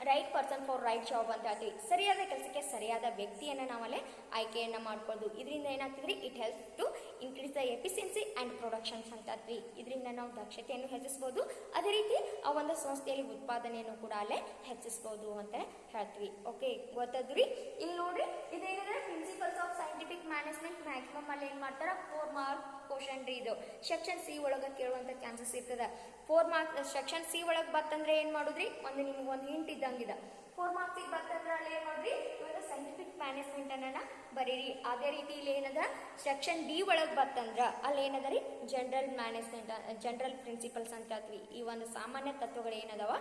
right person for right job ಅಂತ ಹೇಳ್ತೀವಿ. ಸರಿಯಾದ ಕೆಲಸಕ್ಕೆ ಸರಿಯಾದ ವ್ಯಕ್ತಿಯನ್ನು ನಾವಲ್ಲೇ ಆಯ್ಕೆಯನ್ನು ಮಾಡ್ಕೊಳ್ಳೋದು. ಇದರಿಂದ ಏನಾಗ್ತದ್ರಿ, it helps to increase the efficiency and productions ಅಂತ ಹೇಳ್ತೀವಿ. ಇದರಿಂದ ನಾವು ದಕ್ಷತೆಯನ್ನು ಹೆಚ್ಚಿಸ್ಬೋದು, ಅದೇ ರೀತಿ ಆ ಒಂದು ಸಂಸ್ಥೆಯಲ್ಲಿ ಉತ್ಪಾದನೆಯನ್ನು ಕೂಡ ಅಲ್ಲೇ ಹೆಚ್ಚಿಸ್ಬೋದು ಅಂತ ಹೇಳ್ತೀವಿ. ಓಕೆ, ಗೊತ್ತಾದ್ರಿ. ಇಲ್ಲಿ ನೋಡ್ರಿ, ಇದೇನಿದೆ principles of scientific management. Maximum ಅಲ್ಲಿ ಏನು ಮಾಡ್ತಾರೆ, 4 ಮಾರ್ಕ್ ಕ್ವಶನ್ ರೀ ಇದು. ಸೆಕ್ಷನ್ ಸಿ ಒಳಗೆ ಕೇಳುವಂಥ ಚಾನ್ಸಸ್ ಇರ್ತದೆ. 4 ಮಾರ್ಕ್ಸ್ ಸೆಕ್ಷನ್ ಸಿ ಒಳಗೆ ಬತ್ತಂದ್ರೆ ಏನು ಮಾಡುದ್ರಿ, ನಿಮ್ಗೆ ಒಂದು ಹಿಂಟ್ ಇದ್ದಂಗಿದೆ. 4 ಮಾರ್ಕ್ಸಿಗೆ ಬತ್ತಂದ್ರೆ ಅಲ್ಲಿ ಏನು ಮಾಡ್ರಿ, ಇವಾಗ ಸೈಂಟಿಫಿಕ್ ಮ್ಯಾನೇಜ್ಮೆಂಟ್ ಅನ್ನ ಬರೀರಿ. ಅದೇ ರೀತಿ ಇಲ್ಲಿ ಏನದ ಸೆಕ್ಷನ್ ಡಿ ಒಳಗೆ ಬತ್ತಂದ್ರೆ ಅಲ್ಲಿ ಏನದ ರೀ ಜನರಲ್ ಮ್ಯಾನೇಜ್ಮೆಂಟ್, ಜನರಲ್ ಪ್ರಿನ್ಸಿಪಲ್ಸ್ ಅಂತ ಹೇಳ್ತೀವಿ. ಈ ಒಂದು ಸಾಮಾನ್ಯ ತತ್ವಗಳು ಏನದಾವ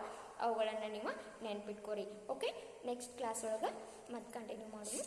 ಅವುಗಳನ್ನು ನೀವು ನೆನ್ಪಿಟ್ಕೋರಿ. ಓಕೆ, ನೆಕ್ಸ್ಟ್ ಕ್ಲಾಸ್ ಒಳಗೆ ಮತ್ತೆ ಕಂಟಿನ್ಯೂ ಮಾಡೋದು.